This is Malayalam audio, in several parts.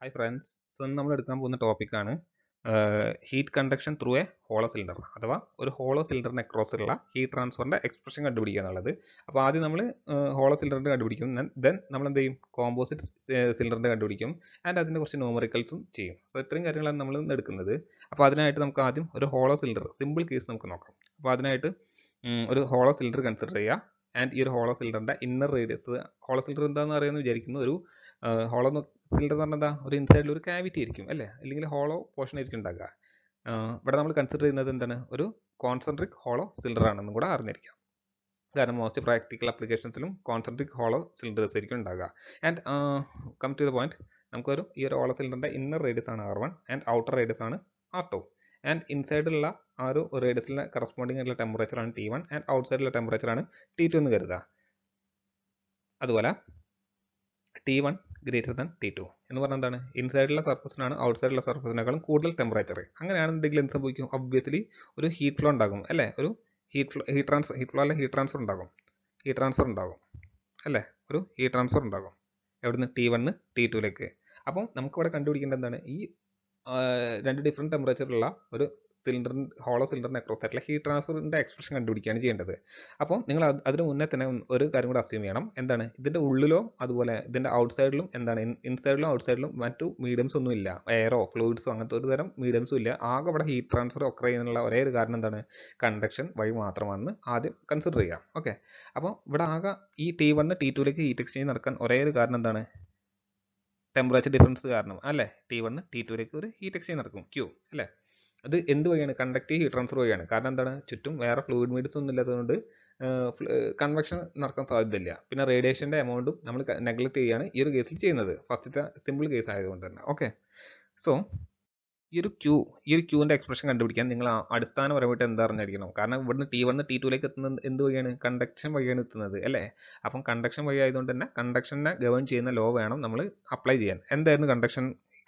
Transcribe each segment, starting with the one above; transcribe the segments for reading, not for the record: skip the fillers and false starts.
Hi friends, so ഇന്ന് നമ്മൾ എടുക്കാൻ പോകുന്ന ടോപ്പിക്കാണ് heat conduction through A hollow cylinder അഥവാ ഒരു ഹോളോ സിലിണ്ടറിന് അക്രോസ് ഉള്ള ഹീറ്റ് ട്രാൻസ്ഫറിന്റെ എക്സ്പ്രഷൻ കണ്ടുപിടിക്കുക എന്നുള്ളത്. അപ്പോൾ ആദ്യം നമ്മൾ ഹോളോ സിലിണ്ടറിന്റെ കണ്ടുപിടിക്കും, ദെൻ നമ്മൾ എന്ത് ചെയ്യും, കോമ്പോസിറ്റ് സിലിണ്ടറിന്റെ കണ്ടുപിടിക്കും ആൻഡ് അതിന്റെ കുറച്ച് ന്യൂമറിക്കൽസും ചെയ്യും. സോ ഇത്രയും കാര്യങ്ങളാണ് നമ്മൾ ഇന്ന് എടുക്കുന്നത്. അപ്പോൾ അതിനായിട്ട് നമുക്ക് ആദ്യം ഒരു ഹോളോ സിലിണ്ടർ സിമ്പിൾ കേസ് നമുക്ക് നോക്കാം. അപ്പോൾ അതിനായിട്ട് ഒരു ഹോളോ സിലിണ്ടർ കൺസിഡർ ചെയ്യുക ആൻഡ് ഈ ഒരു ഹോളോ സിലിണ്ടറിന്റെ ഇന്നർ റേഡിയസ്, ഹോളോ സിലിണ്ടർ എന്താണെന്ന് അറിയാമെന്ന് വിചാരിക്കുന്നു. ഒരു ഹോളോ സിലിണ്ടർ എന്ന് പറഞ്ഞാൽ എന്താ, ഒരു ഇൻസൈഡിൽ ഒരു കാവിറ്റി ആയിരിക്കും അല്ലേ, അല്ലെങ്കിൽ ഹോളോ പോർഷൻ ആയിരിക്കും ഉണ്ടാക്കുക. ഇവിടെ നമ്മൾ കൺസിഡർ ചെയ്യുന്നത് എന്താണ്, ഒരു കോൺസെൻട്രിക് ഹോളോ സിലിണ്ടർ ആണെന്നും കൂടെ അറിഞ്ഞിരിക്കാം. കാരണം മോസ്റ്റ് പ്രാക്ടിക്കൽ ആപ്ലിക്കേഷൻസിലും കോൺസെൻട്രിക് ഹോളോ സിലിണ്ടേഴ്സ് ആയിരിക്കും ഉണ്ടാകുക. And come to the point, നമുക്കൊരു ഈ ഒരു ഹോളോ സിലിണ്ടറിന്റെ ഇന്നർ റേഡിയസ് ആണ് R1 ആൻഡ് ഔട്ടർ റേഡിയസ് ആണ് R2. ആൻഡ് ഇൻസൈഡിലുള്ള ആ ഒരു റേഡിയസിലെ കറസ്പോണ്ടിങ് ആയിട്ടുള്ള ടെമ്പറേച്ചർ ആണ് T1 ആൻഡ് ഔട്ട്സൈഡിലുള്ള ടെമ്പറേച്ചർ ആണ് T2 എന്ന് കരുതുക. അതുപോലെ T1 ഗ്രേറ്റർ ദാൻ T2 എന്ന് പറഞ്ഞാൽ എന്താണ്, ഇൻസൈഡിലുള്ള സർഫസിനാണ് ഔട്ട്സൈഡിലുള്ള സർഫസിനേക്കാളും കൂടുതൽ ടെമ്പറേച്ചർ. അങ്ങനെയാണെന്നുണ്ടെങ്കിൽ എന്ത് സംഭവിക്കും, ഒബ്വിയസ്ലി ഒരു ഹീറ്റ് ഫ്ലോ ഉണ്ടാകും അല്ലേ, ഒരു ഹീറ്റ് ഫ്ലോ അല്ല ഹീറ്റ് ട്രാൻസ്ഫർ ഉണ്ടാകും അല്ലേ, ഒരു ഹീറ്റ് ട്രാൻസ്ഫർ ഉണ്ടാകും. എവിടുന്ന്, T1 T2ലേക്ക്. അപ്പം നമുക്കിവിടെ കണ്ടുപിടിക്കേണ്ടത് എന്താണ്, ഈ രണ്ട് ഡിഫറെൻറ്റ് ടെമ്പറേച്ചറുള്ള ഒരു ഹോളോ സിലിണ്ടറിന് അക്രോസ് ആയിട്ടുള്ള ഹീറ്റ് ട്രാൻസ്ഫറിൻ്റെ എക്സ്പ്രഷൻ കണ്ടുപിടിക്കുകയാണ് ചെയ്യേണ്ടത്. അപ്പോൾ നിങ്ങൾ അതിന് മുന്നേ തന്നെ ഒരു കാര്യം കൂടെ അസ്യൂം ചെയ്യണം. എന്താണ്, ഇതിൻ്റെ ഉള്ളിലോ അതുപോലെ ഇതിൻ്റെ ഔട്ട്സൈഡിലും എന്താണ്, ഇൻസൈഡിലും ഔട്ട്സൈഡിലും മറ്റു മീഡിയംസ് ഒന്നും ഇല്ല, എയറോ ഫ്ലൂയിഡ്സോ അങ്ങനത്തെ ഒരു തരം മീഡിയംസും ഇല്ല. ആകെ ഇവിടെ ഹീറ്റ് ട്രാൻസ്ഫർ ഒക്കർ ചെയ്യുന്നുള്ള ഒരേ ഒരു കാരണം എന്താണ്, കണ്ടക്ഷൻ വഴി മാത്രമാണെന്ന് ആദ്യം കൺസിഡർ ചെയ്യാം. ഓക്കെ, അപ്പോൾ ഇവിടെ ആകെ ഈ T1 T2ലേക്ക് ഹീറ്റ് എക്സ്ചേഞ്ച് നടക്കാൻ ഒരേ ഒരു കാരണം എന്താണ്, ടെമ്പറേച്ചർ ഡിഫറൻസ് കാരണം അല്ലേ. T1 T2ലേക്ക് ഒരു ഹീറ്റ് എക്സ്ചേഞ്ച് നടക്കും, Q അല്ലേ. അത് എന്ത് വഴിയാണ്, കണ്ടക്റ്റീവ് ഹീറ്റ് ട്രാൻസ്ഫർ വഴിയാണ്. കാരണം എന്താണ്, ചുറ്റും വേറെ ഫ്ലൂയിഡ് മീഡിയംസ് ഒന്നും ഇല്ലാത്തതുകൊണ്ട് കൺവെക്ഷൻ നടക്കാൻ സാധ്യതയില്ല. പിന്നെ റേഡിയേഷൻ്റെ എമൗണ്ടും നമ്മൾ നെഗ്ലക്ട് ചെയ്യുകയാണ് ഈ ഒരു കേസിൽ ചെയ്യുന്നത്, ഫസ്റ്റത്തെ സിമ്പിൾ കേസ് ആയതുകൊണ്ട് തന്നെ. ഓക്കെ, സോ ഈ ഒരു ക്യൂവിൻ്റെ എക്സ്പ്രഷൻ കണ്ടുപിടിക്കാൻ നിങ്ങൾ അടിസ്ഥാനപരമായിട്ട് എന്താ അറിഞ്ഞിരിക്കണം. കാരണം ഇവിടുന്ന് T1 T2ലേക്ക് എത്തുന്നത് എന്ത് വഴിയാണ്, കണ്ടക്ഷൻ വഴിയാണ് എത്തുന്നത് അല്ലേ. അപ്പം കണ്ടക്ഷൻ വഴി ആയതുകൊണ്ട് തന്നെ കണ്ടക്ഷനെ ഗവേൺ ചെയ്യുന്ന ലോ വേണം നമ്മൾ അപ്ലൈ ചെയ്യാൻ. എന്തായിരുന്നു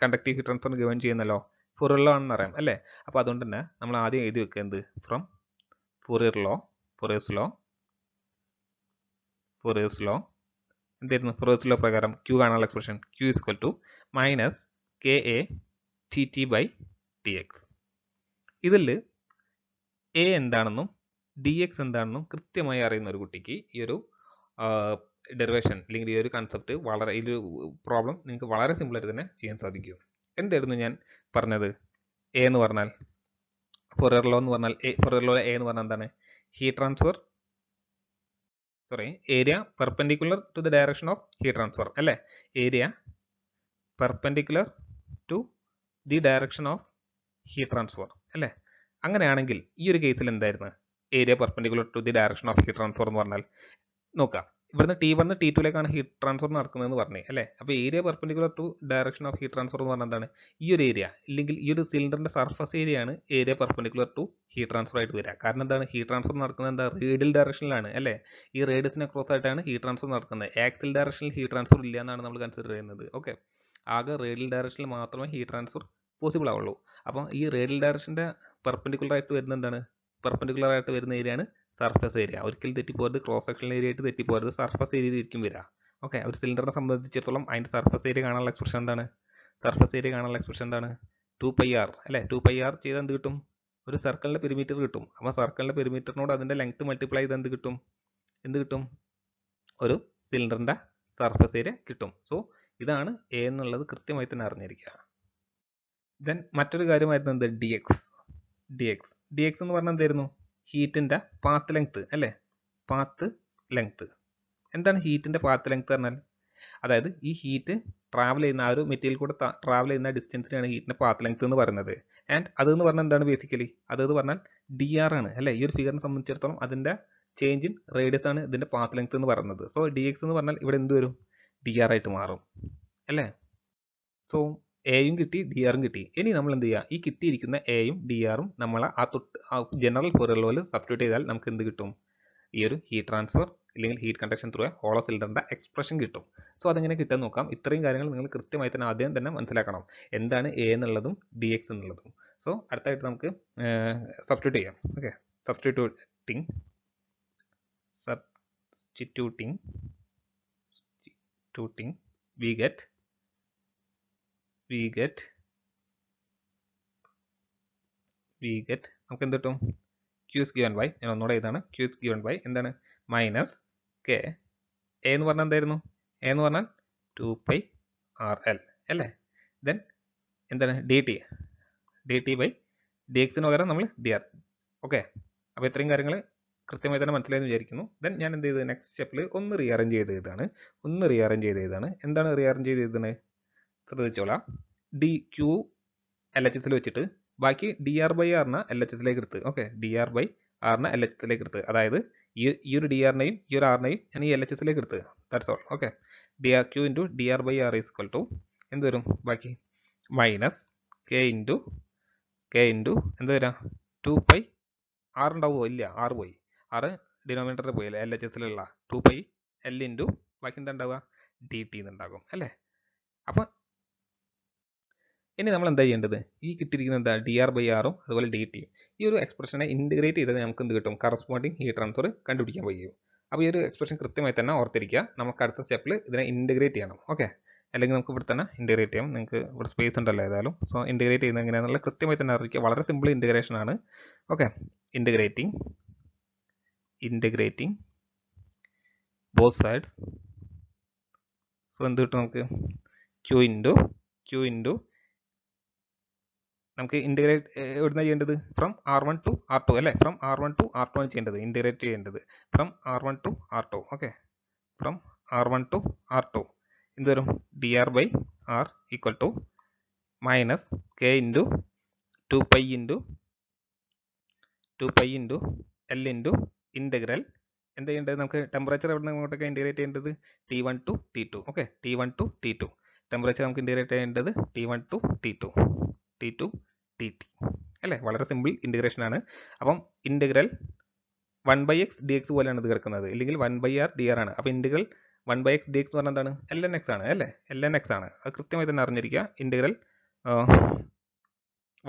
കണ്ടക്റ്റീവ് ഹീറ്റ് ട്രാൻസ്ഫറിന് ഗവേൺ ചെയ്യുന്ന ലോ, ഫൊറിയർ ലോ ആണെന്ന് അറിയാം അല്ലേ. അപ്പോൾ അതുകൊണ്ട് തന്നെ നമ്മൾ ആദ്യം എഴുതി വെക്കുക എന്ത്, ഫ്രം ഫൊറിയേഴ്സ് ലോ എന്തായിരുന്നു, ഫൊറിയേഴ്സ് ലോ പ്രകാരം Q കാണാനുള്ള expression Q is equal to minus KA TT by TX. ഇതിൽ A എന്താണെന്നും DX എന്താണെന്നും കൃത്യമായി അറിയുന്ന ഒരു കുട്ടിക്ക് ഈ ഒരു ഡെറിവേഷൻ അല്ലെങ്കിൽ ഈ ഒരു കൺസെപ്റ്റ് വളരെ, ഈ ഒരു പ്രോബ്ലം നിങ്ങൾക്ക് വളരെ സിമ്പിളായിട്ട് തന്നെ ചെയ്യാൻ സാധിക്കും. എന്തായിരുന്നു ഞാൻ പറഞ്ഞത്, A എന്ന് പറഞ്ഞാൽ ഫൊറിയർ ലോ എന്ന് പറഞ്ഞാൽ ഫൊറിയർ ലോ A എന്ന് പറഞ്ഞാൽ എന്താണ്, heat transfer area perpendicular to the direction of heat transfer അല്ലേ, area perpendicular to the direction of heat transfer അല്ലേ. അങ്ങനെയാണെങ്കിൽ ഈ ഒരു കേസിൽ എന്തായിരുന്നു, area perpendicular to the direction of heat transfer എന്ന് പറഞ്ഞാൽ, നോക്കാം, ഇവിടുന്ന് T1 T2ലേക്കാണ് ഹീറ്റ് ട്രാൻസ്ഫർ നടക്കുന്നതെന്ന് പറഞ്ഞേ അല്ലേ. അപ്പോൾ area perpendicular to direction of heat transfer എന്ന് പറഞ്ഞാൽ എന്താണ്, ഈ ഒരു ഏരിയ ഇല്ലെങ്കിൽ ഈ ഒരു സിലിണ്ടറിന്റെ സർഫസ് ഏരിയയാണ് area perpendicular to heat transfer ആയിട്ട് വരിക. കാരണം എന്താണ്, ഹീറ്റ് ട്രാൻസ്ഫർ നടക്കുന്നത് എന്താ, റേഡിയൽ ഡയറക്ഷനിലാണ് അല്ലേ. ഈ റേഡിയസിന് ക്രോസ് ആയിട്ടാണ് ഹീറ്റ് ട്രാൻസ്ഫർ നടക്കുന്നത്. ആക്സിൽ ഡയറക്ഷനിൽ ഹീറ്റ് ട്രാൻസ്ഫർ ഇല്ല എന്നാണ് നമ്മൾ കൺസിഡർ ചെയ്യുന്നത്. ഓക്കെ, ആകെ റേഡിയൽ ഡയറക്ഷനിൽ മാത്രമേ ഹീറ്റ് ട്രാൻസ്ഫർ പോസിബിൾ ആവുള്ളൂ. അപ്പോൾ ഈ റേഡിയൽ ഡയറക്ഷൻ്റെ പെർപെൻഡിക്കുലർ ആയിട്ട് വരുന്ന എന്താണ്, പെർപെൻഡിക്കുലർ ആയിട്ട് വരുന്ന ഏരിയയാണ് സർഫസ് ഏരിയ. ഒരിക്കലും തെറ്റിപ്പോരുത്, ക്രോസ് സെക്ഷണൽ ഏരിയ ആയിട്ട് തെറ്റിപ്പോരുത്, സർഫസ് ഏരിയയിലായിരിക്കും വരിക. ഓക്കെ, ഒരു സിലിണ്ടറിനെ സംബന്ധിച്ചിടത്തോളം അതിൻ്റെ സർഫസ് ഏരിയ കാണാനുള്ള എക്സ്പ്രഷൻ എന്താണ്, 2πr അല്ലേ. 2πr ചെയ്താൽ എന്ത് കിട്ടും, ഒരു സർക്കിളിൻ്റെ പെരിമീറ്റർ കിട്ടും. അപ്പോൾ സർക്കിളിൻ്റെ പെരിമീറ്ററിനോട് അതിൻ്റെ ലെങ്ത് മൾട്ടിപ്ലൈ ചെയ്ത് എന്ത് കിട്ടും, ഒരു സിലിണ്ടറിൻ്റെ സർഫസ് ഏരിയ കിട്ടും. സോ ഇതാണ് A എന്നുള്ളത് കൃത്യമായി തന്നെ അറിഞ്ഞിരിക്കുക. ദെൻ മറ്റൊരു കാര്യമായിരുന്നു എന്ത്, DX എന്ന് പറഞ്ഞാൽ എന്തായിരുന്നു, ഹീറ്റിൻ്റെ പാത്ത് ലെങ്ത് അല്ലേ. പാത്ത് ലെങ്ത് എന്താണ്, ഹീറ്റിൻ്റെ പാത്ത് ലെങ്ത് പറഞ്ഞാൽ, അതായത് ഈ ഹീറ്റ് ട്രാവൽ ചെയ്യുന്ന ആ ഒരു മെറ്റീരിയൽ കൂടെ ട്രാവൽ ചെയ്യുന്ന ഡിസ്റ്റൻസിനാണ് ഹീറ്റിൻ്റെ പാത്ത് ലെങ്ത് എന്ന് പറയുന്നത്. ആൻഡ് അതെന്ന് പറഞ്ഞാൽ എന്താണ്, ബേസിക്കലി അതെന്ന് പറഞ്ഞാൽ DR ആണ് അല്ലേ. ഈ ഒരു ഫിഗറിനെ സംബന്ധിച്ചിടത്തോളം അതിൻ്റെ ചേഞ്ച് ഇൻ റേഡിയസ് ആണ് ഇതിൻ്റെ പാത്ത് ലെങ്ത് എന്ന് പറയുന്നത്. സോ DX എന്ന് പറഞ്ഞാൽ ഇവിടെ എന്ത് വരും, DR ആയിട്ട് മാറും അല്ലേ. സോ എയും കിട്ടി, DR കിട്ടി. ഇനി നമ്മൾ എന്ത് ചെയ്യുക, ഈ കിട്ടിയിരിക്കുന്ന എയും DRും നമ്മൾ ആ ജനറൽ ഫൊറിയർ ലോയിൽ സബ്സ്റ്റിറ്റ്യൂട്ട് ചെയ്താൽ നമുക്ക് എന്ത് കിട്ടും, ഈ ഒരു ഹീറ്റ് ട്രാൻസ്ഫർ അല്ലെങ്കിൽ heat conduction through A hollow സിലിണ്ടറിന്റെ എക്സ്പ്രഷൻ കിട്ടും. സോ അതെങ്ങനെ കിട്ടാൻ നോക്കാം. ഇത്രയും കാര്യങ്ങൾ നിങ്ങൾ കൃത്യമായി തന്നെ ആദ്യം തന്നെ മനസ്സിലാക്കണം, എന്താണ് A എന്നുള്ളതും DX എന്നുള്ളതും. സോ അടുത്തായിട്ട് നമുക്ക് സബ്സ്റ്റിറ്റ്യൂട്ട് ചെയ്യാം. Okay, substituting we get we get നമുക്ക് എന്ത് കിട്ടും? Q is given by, ഞാൻ ഒന്നുകൂടെ ഇതാണ് Q is given by എന്താണ് മൈനസ് കെ എ എന്ന് പറഞ്ഞാൽ എന്തായിരുന്നു? എ എന്ന് പറഞ്ഞാൽ 2 RL അല്ലേ? ദെൻ എന്താണ് ഡി ടി ബൈ ഡി എക്സിന് പകരം നമ്മൾ ഡി ആർ. ഓക്കെ, അപ്പോൾ ഇത്രയും കാര്യങ്ങൾ കൃത്യമായി തന്നെ മനസ്സിലായെന്ന് വിചാരിക്കുന്നു. ദെൻ ഞാൻ എന്ത് ചെയ്ത് നെക്സ്റ്റ് സ്റ്റെപ്പിൽ ഒന്ന് റീഅറേഞ്ച് ചെയ്തതാണ്. എന്താണ് റീഅറേഞ്ച് ചെയ്തത്? ശ്രദ്ധിച്ചോളാം. ഡി ക്യൂ എൽ എച്ച് എസിൽ വെച്ചിട്ട് ബാക്കി ഡി ആർ ബൈ ആറിനെ എൽ എച്ച് എസിലേക്ക് എടുത്ത്. ഓക്കെ, ഡി ആർ ബൈ ആറിനെ എൽ എച്ച് എസിലേക്ക് എടുത്ത്. അതായത് ഈ ഒരു ഡി ആറിനെയും ഈ ഒരു ആറിനെയും ഞാൻ ഈ എൽ എച്ച് എസിലേക്ക് എടുത്ത്. That's all. Okay, D R Q into D R by R is equal to എന്ത് വരും? ബാക്കി മൈനസ് കെ ഇൻറ്റു എന്ത് വരാം? 2 ആർ ഉണ്ടാവുമോ? ഇല്ല, ആറ് പോയി. ആറ് ഡിനോമിനേറ്ററിൽ പോയി അല്ലേ? എൽ എച്ച് എസിലുള്ള 2 എൽ ഇൻറ്റു ബാക്കി എന്താ ഉണ്ടാവുക? ഡി ടി എന്നുണ്ടാകും അല്ലേ? അപ്പം ഇനി നമ്മൾ എന്താ ചെയ്യേണ്ടത്? ഈ കിട്ടിയിരിക്കുന്ന എന്താ? ഡി ആർ ബൈ ആറും അതുപോലെ ഡി ടിയും. ഈ ഒരു എക്സ്പ്രഷനെ ഇൻറ്റിഗ്രേറ്റ് ചെയ്താൽ നമുക്ക് എന്ത് കിട്ടും? കറസ്പോണ്ടിങ് ഹീറ്റ് ട്രാൻസ്ഫർ കണ്ടുപിടിക്കാൻ കഴിയും. അപ്പോൾ ഈ ഒരു എക്സ്പ്രഷൻ കൃത്യമായി തന്നെ ഓർത്തിരിക്കുക. നമുക്ക് അടുത്ത സ്റ്റെപ്പിൽ ഇതിനെ ഇൻറ്റിഗ്രേറ്റ് ചെയ്യണം. ഓക്കെ, അല്ലെങ്കിൽ നമുക്ക് ഇവിടെ തന്നെ ഇൻറ്റിഗ്രേറ്റ് ചെയ്യാം. നിങ്ങൾക്ക് ഇവിടെ സ്പേസ് ഉണ്ടല്ലോ ഏതായാലും. സോ ഇൻറ്റിഗ്രേറ്റ് ചെയ്യുന്നത് എങ്ങനെയാണെന്നുള്ള കൃത്യമായി തന്നെ അറിയിക്കുക. വളരെ സിമ്പിൾ ഇൻറ്റിഗ്രേഷൻ ആണ്. Okay, integrating both sides. So എന്ത് കിട്ടും നമുക്ക്? ക്യൂ ഇൻറ്റു നമുക്ക് ഇൻറ്റിഗ്രേറ്റ് എവിടുന്ന ചെയ്യേണ്ടത്? ഫ്രം R1 to R2 അല്ലേ? ഫ്രം R1 to R2 ആണ് ചെയ്യേണ്ടത്, ഇൻറ്റിഗ്രേറ്റ് ചെയ്യേണ്ടത്. From R1 to R2. Okay, from R1 to R2 എന്ത് വരും? D R by R equal to minus K into 2 into L into integral എന്ത് ചെയ്യേണ്ടത്? നമുക്ക് ടെമ്പറേച്ചർ എവിടെ നിന്ന് അങ്ങോട്ടൊക്കെ ഇൻറ്റിഗ്രേറ്റ് ചെയ്യേണ്ടത്? T1 to T2. Okay, T1 to T2 temperature നമുക്ക് ഇൻറ്റിഗ്രേറ്റ് ചെയ്യേണ്ടത് T1 to T2 T2 TT അല്ലേ? വളരെ സിമ്പിൾ ഇൻറ്റിഗ്രേഷൻ ആണ്. അപ്പം ഇൻറ്റഗ്രൽ 1/x dx പോലെയാണ് ഇത് കിടക്കുന്നത്, ഇല്ലെങ്കിൽ 1/r dr ആണ്. അപ്പോൾ ഇൻറ്റഗ്രൽ 1/x dx എന്ന് പറഞ്ഞാൽ എന്താണ്? ln x ആണ് അല്ലേ? ln x ആണ്. അത് കൃത്യമായി തന്നെ അറിഞ്ഞിരിക്കുക. ഇൻറ്റഗ്രൽ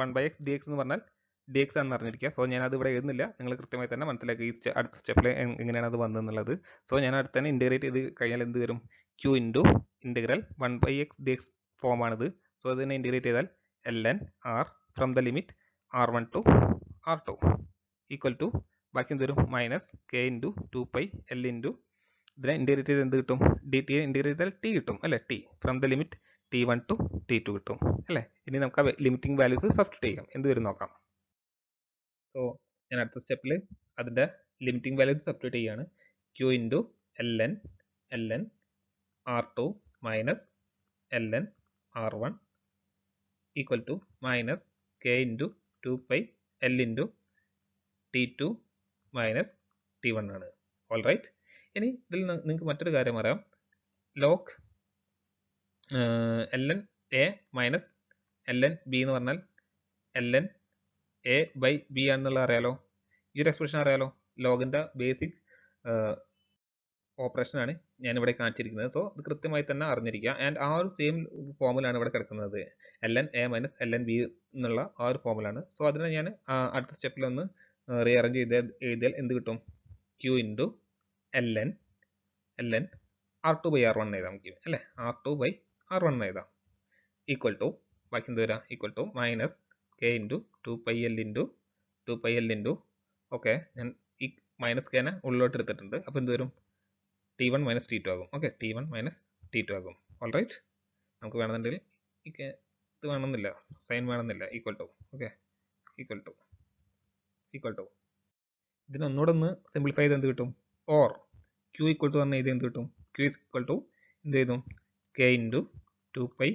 1/x dx എന്ന് പറഞ്ഞാൽ dx ആണെന്ന് അറിഞ്ഞിരിക്കുക. സോ ഞാനത് ഇവിടെ എഴുതുന്നില്ല, നിങ്ങൾ കൃത്യമായി തന്നെ മനസ്സിലാക്കുക ഈ അടുത്ത സ്റ്റെപ്പിൽ എങ്ങനെയാണ് അത് വന്നതെന്നുള്ളത്. സോ ഞാൻ അടുത്ത് തന്നെ ഇൻറ്റഗ്രേറ്റ് ചെയ്ത് കഴിഞ്ഞാൽ എന്ത് വരും? q into integral 1/x dx ഫോമാണിത്. സോ ഇതിനെ ഇൻറ്റഗ്രേറ്റ് ചെയ്താൽ ln r from the limit R1 to R2 equal to ബാക്കി എന്ത് വരും? Minus K into 2 L into ഇതിനെ ഇൻറ്റഗ്രേറ്റ് ചെയ്ത് എന്ത് കിട്ടും? ഡി ടി ഇൻറ്റഗ്രേറ്റ് ചെയ്താൽ ടി കിട്ടും അല്ലേ? T from the limit T1 to T2 കിട്ടും അല്ലേ? ഇനി നമുക്ക് ആ ലിമിറ്റിംഗ് വാല്യൂസ് സബ്സ്റ്റിറ്റ്യൂട്ട് ചെയ്യാം. എന്ത് വരും നോക്കാം. സോ ഞാൻ അടുത്ത സ്റ്റെപ്പിൽ അതിൻ്റെ ലിമിറ്റിംഗ് വാല്യൂസ് സബ്സ്റ്റിറ്റ്യൂട്ട് ചെയ്യാണ്. Q into ln R2 minus ln R1 equal to minus K into 2 L into T2 minus T1 ആണ്. All right. ഇനി ഇതിൽ നിങ്ങൾക്ക് മറ്റൊരു കാര്യം അറിയാം. Log ln A minus ln B എന്ന് പറഞ്ഞാൽ ln എ ബൈ ബി ആണെന്നുള്ളത് അറിയാലോ. ഈ ഒരു എക്സ്പ്രഷൻ അറിയാലോ. ലോഗിൻ്റെ ബേസിക് ഓപ്പറേഷനാണ് ഞാനിവിടെ കാണിച്ചിരിക്കുന്നത്. സോ ഇത് കൃത്യമായി തന്നെ അറിഞ്ഞിരിക്കുക. ആൻഡ് ആ ഒരു സെയിം ഫോമിലാണ് ഇവിടെ കിടക്കുന്നത്. ln A minus ln B എന്നുള്ള ആ ഒരു ഫോമിലാണ്. സോ അതിനെ ഞാൻ അടുത്ത സ്റ്റെപ്പിൽ ഒന്ന് റീഅറേഞ്ച് എഴുതിയാൽ എന്ത് കിട്ടും? Q into ln R2 by R1 എഴുതാം നമുക്ക് അല്ലേ? R2 ബൈ R1 എഴുതാം ഈക്വൽ ടു ബാക്കി എന്ത് വരാം? Equal to minus K into 2 L into okay, ഞാൻ ഈ മൈനസ് കെനെ ഉള്ളിലോട്ട് എടുത്തിട്ടുണ്ട്. അപ്പോൾ എന്ത് വരും? T1 മൈനസ് T2 ആകും. ഓക്കെ, T1 മൈനസ് T2 ആകും. All right. നമുക്ക് വേണമെന്നുണ്ടെങ്കിൽ ഇത് വേണമെന്നില്ല, സൈൻ വേണമെന്നില്ല. Equal to okay, equal to ഇതിനൊന്നുകൂടെ ഒന്ന് സിംപ്ലിഫൈ ചെയ്ത് എന്ത് കിട്ടും? ഓർ ക്യൂ ഈക്വൽ ടു പറഞ്ഞാൽ ഇത് എന്ത് കിട്ടും? ക്യൂ ഈസ് ഈക്വൽ ടു എന്ത് ചെയ്തു? K into 2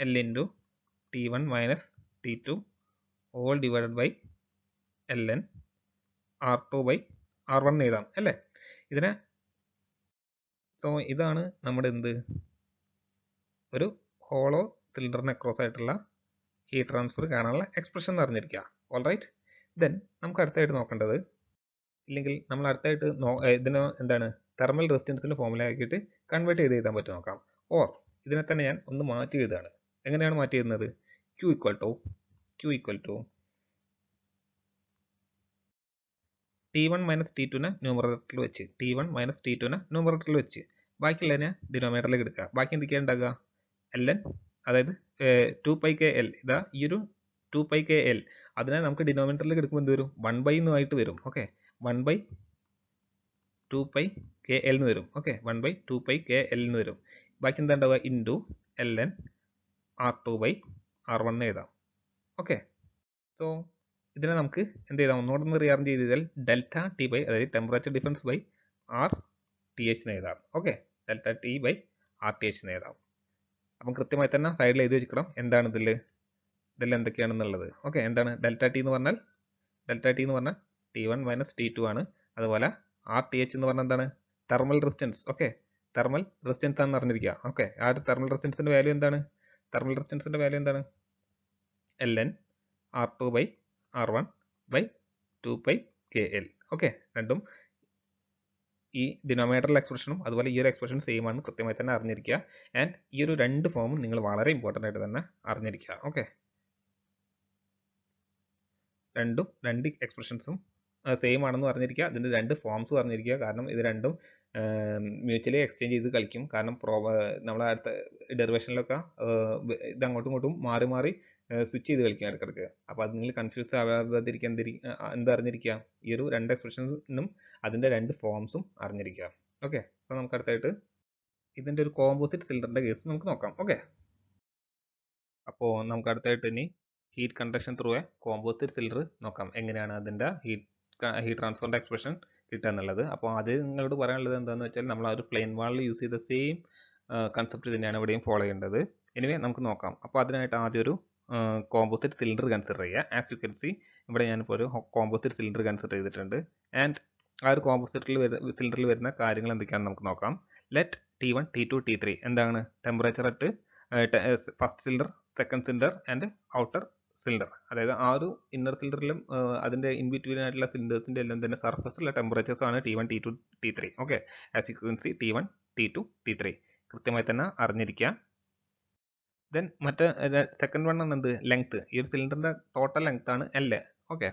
L into T1 minus T2 all divided by ln R2 by R1 എഴുതാം അല്ലേ? ഇതിനെ സോ ഇതാണ് നമ്മുടെ എന്ത് ഒരു ഹോളോ സിലിണ്ടറിന് അക്രോസ് ആയിട്ടുള്ള ഹീറ്റ് ട്രാൻസ്ഫർ കാണാനുള്ള എക്സ്പ്രഷൻ എന്ന് അറിഞ്ഞിരിക്കുക. All right. ദെൻ നമുക്ക് അടുത്തായിട്ട് നോക്കേണ്ടത്, ഇല്ലെങ്കിൽ നമ്മൾ അടുത്തായിട്ട് ഇതിന് എന്താണ് തെർമൽ റെസിസ്റ്റൻസിൻ്റെ ഫോമുല ആക്കിയിട്ട് കൺവേർട്ട് ചെയ്ത് എഴുതാൻ പറ്റും നോക്കാം. ഓർ ഇതിനെ തന്നെ ഞാൻ ഒന്ന് മാറ്റി എഴുതുകയാണ്. എങ്ങനെയാണ് മാറ്റി എഴുതുന്നത്? Q equal to T1 minus T2നെ ന്യൂമറേറ്ററിൽ വെച്ച് ബാക്കിയുള്ളതിനെ ഡിനോമിനേറ്ററിലേക്ക് എടുക്കുക. ബാക്കി എന്തൊക്കെയാണ് ഉണ്ടാകുക? ln അതായത് 2πkl ഇതാ ഈ ഒരു 2πkl അതിനെ നമുക്ക് ഡിനോമിനേറ്ററിലേക്ക് എടുക്കുമ്പോൾ എന്ത് വരും 1 എന്ന് ആയിട്ട് വരും. ഓക്കെ 1/2πkl എന്ന് വരും. ഓക്കെ 1/2πkl എന്ന് വരും. ബാക്കി എന്താ ഉണ്ടാവുക ഇൻറ്റു ln r2/r1 എഴുതാം. ഓക്കെ സോ ഇതിനെ നമുക്ക് എന്ത് ചെയ്താൽ ഒന്നുകൂടെ ഒന്ന് റീഅറേഞ്ച് ചെയ്താൽ ഡെൽറ്റ ടി ബൈ അതായത് temperature difference by R T H എന്ന് എഴുതാം. Okay delta T by R T H എന്ന് എഴുതാം. അപ്പം കൃത്യമായി തന്നെ സൈഡിൽ എഴുതി വെച്ചിക്കണം എന്താണ് ഇതിൽ എന്തൊക്കെയാണെന്നുള്ളത്. ഓക്കെ എന്താണ് ഡെൽറ്റ ടി എന്ന് പറഞ്ഞാൽ T1 മൈനസ് T2 ആണ്. അതുപോലെ ആർ ടി എച്ച് എന്ന് പറഞ്ഞാൽ എന്താണ് thermal resistance. Okay thermal resistance ആണെന്ന് അറിഞ്ഞിരിക്കുക. ഓക്കെ ആ ഒരു തെർമൽ റെസിസ്റ്റൻസിന്റെ വാല്യൂ എന്താണ് ln r2/r1/2πkl. ഓക്കെ രണ്ടും ഈ ഡിനോമിനേറ്ററിൽ എക്സ്പ്രഷനും അതുപോലെ ഈ ഒരു എക്സ്പ്രഷൻ സെയിം ആണ് കൃത്യമായി തന്നെ അറിഞ്ഞിരിക്കുക. ആൻഡ് ഈ ഒരു രണ്ട് ഫോമും നിങ്ങൾ വളരെ ഇമ്പോർട്ടൻ്റ് ആയിട്ട് തന്നെ അറിഞ്ഞിരിക്കുക. ഓക്കെ രണ്ട് എക്സ്പ്രഷൻസും സെയിം ആണെന്ന് പറഞ്ഞിരിക്കുക. അതിൻ്റെ രണ്ട് ഫോംസ് പറഞ്ഞിരിക്കുക. കാരണം ഇത് രണ്ടും മ്യൂച്വലി എക്സ്ചേഞ്ച് ചെയ്ത് കളിക്കും. കാരണം നമ്മളെ അടുത്ത ഡെറിവേഷനിലൊക്കെ ഇത് അങ്ങോട്ടും ഇങ്ങോട്ടും മാറി മാറി സ്വിച്ച് ചെയ്ത് കളിക്കും ഇടയ്ക്കിടയ്ക്ക്. അപ്പോൾ അത് നിങ്ങൾ കൺഫ്യൂസ് ആവാതിരിക്കാൻ എന്തറിഞ്ഞിരിക്കുക ഈ ഒരു രണ്ട് എക്സ്പ്രഷനും അതിൻ്റെ രണ്ട് ഫോംസും അറിഞ്ഞിരിക്കുക. ഓക്കെ സോ നമുക്ക് അടുത്തായിട്ട് ഇതിൻ്റെ ഒരു കോമ്പോസിറ്റ് സിലിണ്ടറിൻ്റെ കേസ് നമുക്ക് നോക്കാം. ഓക്കെ അപ്പോൾ നമുക്ക് അടുത്തായിട്ട് ഇനി heat conduction through A composite cylinder നോക്കാം. എങ്ങനെയാണ് അതിൻ്റെ ഹീറ്റ് ട്രാൻസ്ഫറിൻ്റെ എക്സ്പ്രഷൻ കിട്ടുക എന്നുള്ളത്. അപ്പോൾ അത് നിങ്ങളോട് പറയാനുള്ളത് എന്താണെന്ന് വെച്ചാൽ നമ്മൾ ആ ഒരു പ്ലെയിൻ വാളിൽ യൂസ് ചെയ്ത സെയിം കൺസെപ്റ്റ് തന്നെയാണ് ഇവിടെയും ഫോളോ ചെയ്യേണ്ടത്. എനിവേ നമുക്ക് നോക്കാം. അപ്പോൾ അതിനായിട്ട് ആദ്യം ഒരു കോമ്പോസിറ്റ് സിലിണ്ടർ കൺസിഡർ ചെയ്യുക. ആസ് യു കെൻ സി ഇവിടെ ഞാനിപ്പോൾ ഒരു കോമ്പോസിറ്റ് സിലിണ്ടർ കൺസിഡർ ചെയ്തിട്ടുണ്ട്. ആൻഡ് ആ ഒരു കോമ്പോസിറ്റിൽ സിലിണ്ടറിൽ വരുന്ന കാര്യങ്ങൾ എന്തൊക്കെയാണെന്ന് നമുക്ക് നോക്കാം. ലെറ്റ് T1 T2 T3 എന്താണ് temperature at first cylinder second cylinder and outer cylinder. അതായത് ആ ഒരു ഇന്നർ സിലിണ്ടറിലും അതിൻ്റെ ഇൻ ബിറ്റ്വീൻ ആയിട്ടുള്ള സിലിണ്ടേഴ്സിൻ്റെ എല്ലാം തന്നെ സർഫസിലുള്ള ടെമ്പറേച്ചേഴ്സ് ആണ് T1 T2 T3. Okay as you can C T1 T2 T3 കൃത്യമായി തന്നെ അറിഞ്ഞിരിക്കുക. ദെൻ മറ്റേ സെക്കൻഡ് വൺ ആണ് എന്ത് ലെങ്ത്. ഈ ഒരു സിലിണ്ടറിൻ്റെ ടോട്ടൽ ലെങ്ത് ആണ് L. ഓക്കെ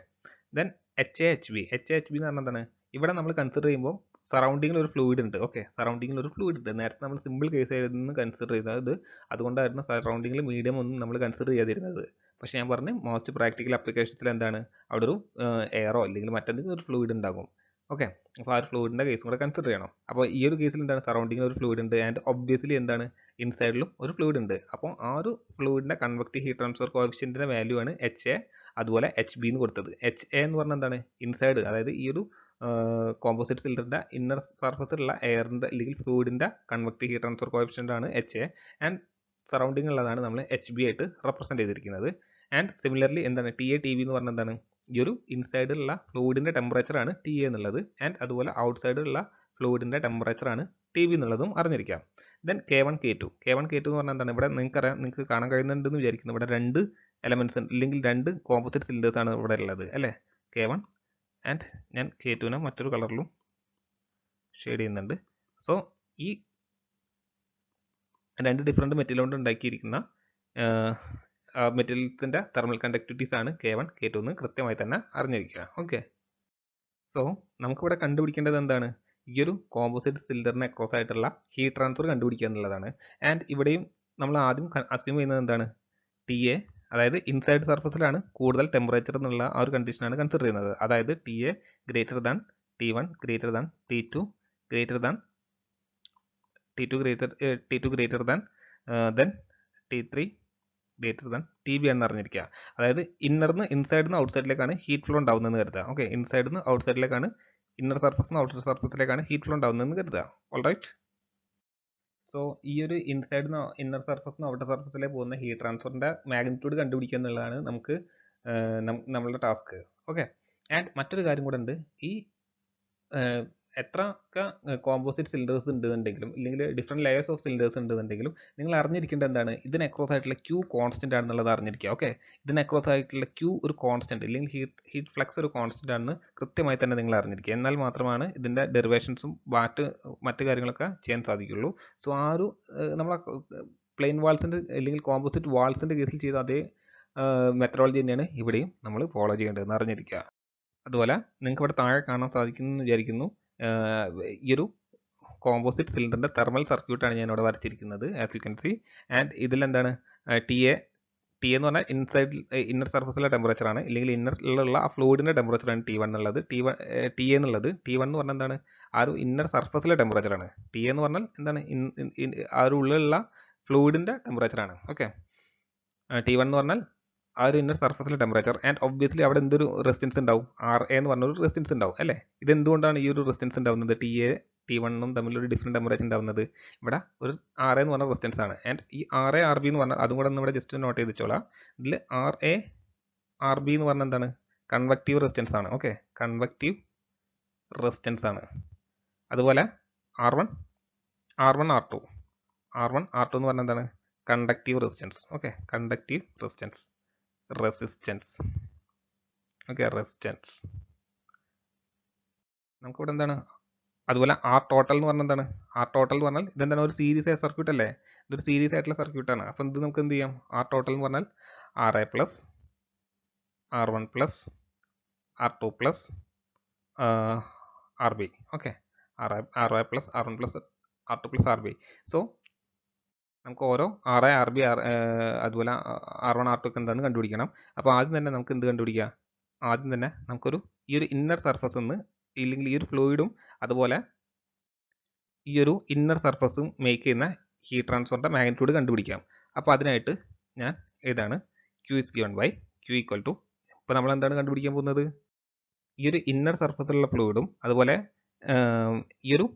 ദെൻ HAHB എന്ന് പറഞ്ഞാൽ എന്താണ് ഇവിടെ നമ്മൾ കൺസിഡർ ചെയ്യുമ്പോൾ സറൗണ്ടിങ്ങിൽ ഒരു ഫ്ലൂയിഡ് ഉണ്ട്. ഓക്കെ സറൗണ്ടിങ്ങിൽ ഒരു ഫ്ലൂയിഡ് ഉണ്ട്. നേരത്തെ നമ്മൾ സിമ്പിൾ കേസ് ആയിരുന്നു കൺസിഡർ ചെയ്തത്. അതുകൊണ്ടായിരുന്നു സറൗണ്ടിങ്ങിൽ മീഡിയം ഒന്നും നമ്മൾ കൺസിഡർ ചെയ്തിരുന്നത്. പക്ഷേ ഞാൻ പറഞ്ഞു മോസ്റ്റ് പ്രാക്ടിക്കൽ ആപ്ലിക്കേഷൻസിൽ എന്താണ് അവിടെ ഒരു എയറോ അല്ലെങ്കിൽ മറ്റെന്തെങ്കിലും ഒരു ഫ്ലൂയിഡ് ഉണ്ടാകും. ഓക്കെ അപ്പോൾ ആ ഒരു ഫ്ലൂയിഡിൻ്റെ കേസും കൂടെ കൺസിഡർ ചെയ്യണം. അപ്പോൾ ഈ ഒരു കേസിൽ എന്താണ് സറൗണ്ടിങ്ങിൽ ഒരു ഫ്ലൂയിഡ് ഉണ്ട് ആൻഡ് ഒബ്വിയസ്ലി എന്താണ് ഇൻസൈഡിലും ഒരു ഫ്ലൂയിഡ് ഉണ്ട്. അപ്പോൾ ആ ഒരു ഫ്ലൂയിഡിൻ്റെ കൺവെക്റ്റീവ് ഹീറ്റ് ട്രാൻസ്ഫർ കോഎഫിഷ്യൻറ്റിൻ്റെ വാല്യൂ ആണ് HA അതുപോലെ HB എന്ന് കൊടുത്തത്. HA എന്ന് പറഞ്ഞാൽ എന്താണ് ഇൻസൈഡ് അതായത് ഈ ഒരു കോമ്പോസിറ്റ് സിലിണ്ടറിൻ്റെ ഇന്നർ സർഫസിലുള്ള എയറിൻ്റെ അല്ലെങ്കിൽ ഫ്ലൂയിഡിൻ്റെ കൺവെക്റ്റീവ് ഹീറ്റ് ട്രാൻസ്ഫർ കോഎഫിഷ്യൻ്റ് ആണ് HA ആൻഡ് സറൗണ്ടിങ് ഉള്ളതാണ് നമ്മൾ HB ആയിട്ട് റെപ്രസെൻറ്റ് ചെയ്തിരിക്കുന്നത്. ആൻഡ് സിമിലർലി എന്താണ് TA TB എന്ന് പറഞ്ഞാൽ എന്താണ് ഈ ഒരു ഇൻസൈഡിലുള്ള ഫ്ലൂയിഡിൻ്റെ ടെമ്പറേച്ചർ ആണ് TA എന്നുള്ളത് ആൻഡ് അതുപോലെ ഔട്ട്സൈഡിലുള്ള ഫ്ലൂയിഡിൻ്റെ ടെമ്പറേച്ചർ ആണ് TB എന്നുള്ളതും അറിഞ്ഞിരിക്കാം. ദെൻ K1 K2 എന്ന് പറഞ്ഞാൽ എന്താണ് ഇവിടെ നിങ്ങൾക്ക് കാണാൻ കഴിയുന്നുണ്ടെന്ന് വിചാരിക്കുന്നു. ഇവിടെ രണ്ട് എലമെൻറ്റ്സ് അല്ലെങ്കിൽ രണ്ട് കോമ്പോസിറ്റ് സിലിണ്ടേഴ്സ് ആണ് ഇവിടെ ഉള്ളത് അല്ലേ K1 ആൻഡ് ഞാൻ K2നെ മറ്റൊരു കളറിലും ഷെയ്ഡ് ചെയ്യുന്നുണ്ട്. സോ ഈ രണ്ട് ഡിഫറെൻറ്റ് മെറ്റീരിയൽ കൊണ്ട് ഉണ്ടാക്കിയിരിക്കുന്ന മെറ്റീരിയൽസിൻ്റെ തെർമൽ കണ്ടക്ടിവിറ്റീസ് ആണ് K1 K2 എന്ന് കൃത്യമായി തന്നെ അറിഞ്ഞിരിക്കുക. ഓക്കെ സോ നമുക്കിവിടെ കണ്ടുപിടിക്കേണ്ടത് എന്താണ് ഈ ഒരു കോമ്പോസിറ്റ് സിലിണ്ടറിന് അക്രോസ് ആയിട്ടുള്ള ഹീറ്റ് ട്രാൻസ്ഫർ കണ്ടുപിടിക്കുക എന്നുള്ളതാണ്. ആൻഡ് ഇവിടെയും നമ്മൾ ആദ്യം അസ്യൂം ചെയ്യുന്നത് എന്താണ് TA അതായത് ഇൻസൈഡ് സർഫസിലാണ് കൂടുതൽ ടെമ്പറേച്ചർ എന്നുള്ള ആ ഒരു കണ്ടീഷനാണ് കൺസിഡർ ചെയ്യുന്നത്. അതായത് TA greater than T1 greater than T2 greater than T2 greater than then T3 greater than TB എന്ന് അറിഞ്ഞിരിക്കുക. അതായത് ഇന്നറിന്ന് ഇൻസൈഡിന്ന് ഔട്ട്സൈഡിലേക്കാണ് ഹീറ്റ് ഫ്ലോ ഉണ്ടാവുന്നതെന്ന് കരുതുക. ഓക്കെ ഇൻസൈഡിന്ന് ഔട്ട്സൈഡിലേക്കാണ് ഇന്നർ സർഫസിന്ന് ഔട്ടർ സർഫസിലേക്കാണ് ഹീറ്റ് ഫ്ലോ ഉണ്ടാവുന്നതെന്ന് കരുതുക. ഓൾറൈറ്റ് സോ ഈ ഒരു ഇൻസൈഡിന്ന് ഇന്നർ സർഫസിന്ന് ഔട്ടർ സർഫസിലേക്ക് പോകുന്ന ഹീറ്റ് ട്രാൻസ്ഫറിൻ്റെ മാഗ്നിറ്റ്യൂഡ് കണ്ടുപിടിക്കുക എന്നുള്ളതാണ് നമുക്ക് നമ്മളുടെ ടാസ്ക്. ഓക്കെ ആൻഡ് മറ്റൊരു കാര്യം കൂടെ ഉണ്ട്. ഈ എത്രയൊക്കെ കോമ്പോസിറ്റ് സിലിണ്ടേഴ്സ് ഉണ്ടെന്നുണ്ടെങ്കിലും ഇല്ലെങ്കിൽ ഡിഫറെൻറ്റ് ലെയേഴ്സ് ഓഫ് സിലിണ്ടേഴ്സ് ഉണ്ടെന്നുണ്ടെങ്കിലും നിങ്ങൾ അറിഞ്ഞിരിക്കേണ്ടത് എന്താണ് ഇതിന് അക്രോസ് ആയിട്ടുള്ള Q കോൺസ്റ്റൻ്റ് ആണെന്നുള്ളത് അറിഞ്ഞിരിക്കുക. ഓക്കെ ഇതിന് അക്രോസ് ആയിട്ടുള്ള Q ഒരു കോൺസ്റ്റൻ്റ് അല്ലെങ്കിൽ ഹീറ്റ് ഫ്ലക്സ് ഒരു കോൺസ്റ്റൻ്റ് ആണെന്ന് കൃത്യമായി തന്നെ നിങ്ങൾ അറിഞ്ഞിരിക്കുക. എന്നാൽ മാത്രമാണ് ഇതിൻ്റെ ഡെറിവേഷൻസും മറ്റ് കാര്യങ്ങളൊക്കെ ചെയ്യാൻ സാധിക്കുള്ളൂ. സോ ആ ഒരു നമ്മളെ പ്ലെയിൻ വാൾസിൻ്റെ അല്ലെങ്കിൽ കോമ്പോസിറ്റ് വാൾസിൻ്റെ കേസിൽ ചെയ്ത അതേ മെത്തഡോളജി തന്നെയാണ് ഇവിടെയും നമ്മൾ ഫോളോ ചെയ്യേണ്ടതെന്ന് അറിഞ്ഞിരിക്കുക. അതുപോലെ നിങ്ങൾക്ക് ഇവിടെ താഴെ കാണാൻ സാധിക്കുമെന്ന് വിചാരിക്കുന്നു. ഈ ഒരു കോമ്പോസിറ്റ് സിലിണ്ടറിൻ്റെ തെർമൽ സർക്യൂട്ടാണ് ഞാൻ ഇവിടെ വരച്ചിരിക്കുന്നത് as you can see. And ഇതിലെന്താണ് ടി എന്ന് പറഞ്ഞാൽ ഇന്നർ സർഫസിലെ ടെമ്പറേച്ചർ ആണ്, ഇല്ലെങ്കിൽ ഇന്നറിലുള്ള ആ ഫ്ലൂയിഡിൻ്റെ ടെമ്പറേച്ചറാണ് T1 എന്നുള്ളത്. ടി എന്നുള്ളത് T1 എന്ന് പറഞ്ഞാൽ എന്താണ്, ആ ഒരു ഇന്നർ സർഫസിലെ ടെമ്പറേച്ചറാണ്. ടി എന്ന് പറഞ്ഞാൽ എന്താണ്, ആ ഒരു ഉള്ളിലുള്ള ഫ്ലൂയിഡിൻ്റെ ടെമ്പറേച്ചറാണ്. ഓക്കെ, T1 എന്ന് പറഞ്ഞാൽ ആ ഒരു ഇന്നർ സർഫസിലെ ടെമ്പറേച്ചർ. ആൻഡ് ഒബ്വിയസ്ലി അവിടെ എന്തൊരു റെസിസ്റ്റൻസ് ഉണ്ടാവും, RA എന്ന് പറഞ്ഞൊരു റെസിസ്റ്റൻസ് ഉണ്ടാവും അല്ലേ. ഇതെന്തുകൊണ്ടാണ് ഈ ഒരു റെസിസ്റ്റൻസ് ഉണ്ടാവുന്നത്, T1ഉം തമ്മിലൊരു ഡിഫറെൻറ്റ് ടെമ്പറേച്ചർ ഉണ്ടാവുന്നത്? ഇവിടെ ഒരു RA എന്ന് പറഞ്ഞ റെസിസ്റ്റൻസ് ആണ്. ആൻഡ് ഈ RA RB എന്ന് പറഞ്ഞാൽ അതും കൂടെ ഒന്ന് ഇവിടെ ജസ്റ്റ് നോട്ട് ചെയ്ത് വെച്ചോളാം. ഇതിൽ RA RB എന്ന് പറഞ്ഞാൽ എന്താണ്, കൺവെക്റ്റീവ് റെസിസ്റ്റൻസ് ആണ്. ഓക്കെ, കൺവെക്റ്റീവ് റെസിസ്റ്റൻസ് ആണ്. അതുപോലെ R1 R2 എന്ന് പറഞ്ഞാൽ എന്താണ്, conductive resistance. Okay, conductive resistance. Okay, resistance നമുക്കിവിടെ എന്താണ്. അതുപോലെ R ടോട്ടൽ എന്ന് പറഞ്ഞാൽ എന്താണ്, R ടോട്ടൽ എന്ന് പറഞ്ഞാൽ ഇതെന്താണ്, ഒരു സീരീസ് ആയ സർക്യൂട്ട് അല്ലേ, ഇതൊരു സീരീസ് ആയിട്ടുള്ള സർക്യൂട്ടാണ്. അപ്പം ഇത് നമുക്ക് എന്ത് ചെയ്യാം, R ടോട്ടൽ എന്ന് പറഞ്ഞാൽ RA plus R1 plus R2 plus RB. Okay, RA plus R1 plus R2 plus RB. So നമുക്ക് ഓരോ RA RB അതുപോലെ R1 R2 ഒക്കെ എന്താണെന്ന് കണ്ടുപിടിക്കണം. അപ്പോൾ ആദ്യം തന്നെ നമുക്ക് എന്ത് കണ്ടുപിടിക്കാം, ആദ്യം തന്നെ നമുക്കൊരു ഈ ഒരു ഇന്നർ സർഫസ് നിന്ന്, ഇല്ലെങ്കിൽ ഈ ഒരു ഫ്ലൂയിഡും അതുപോലെ ഈ ഒരു ഇന്നർ സർഫസും മേക്ക് ചെയ്യുന്ന ഹീറ്റ് ട്രാൻസ്ഫറിൻ്റെ മാഗ്നിറ്റ്യൂഡ് കണ്ടുപിടിക്കാം. അപ്പോൾ അതിനായിട്ട് ഞാൻ ഏതാണ്, Q is given by Q equal to, ഇപ്പോൾ നമ്മൾ എന്താണ് കണ്ടുപിടിക്കാൻ പോകുന്നത്, ഈ ഒരു ഇന്നർ സർഫസിലുള്ള ഫ്ലൂയിഡും അതുപോലെ ഈ ഒരു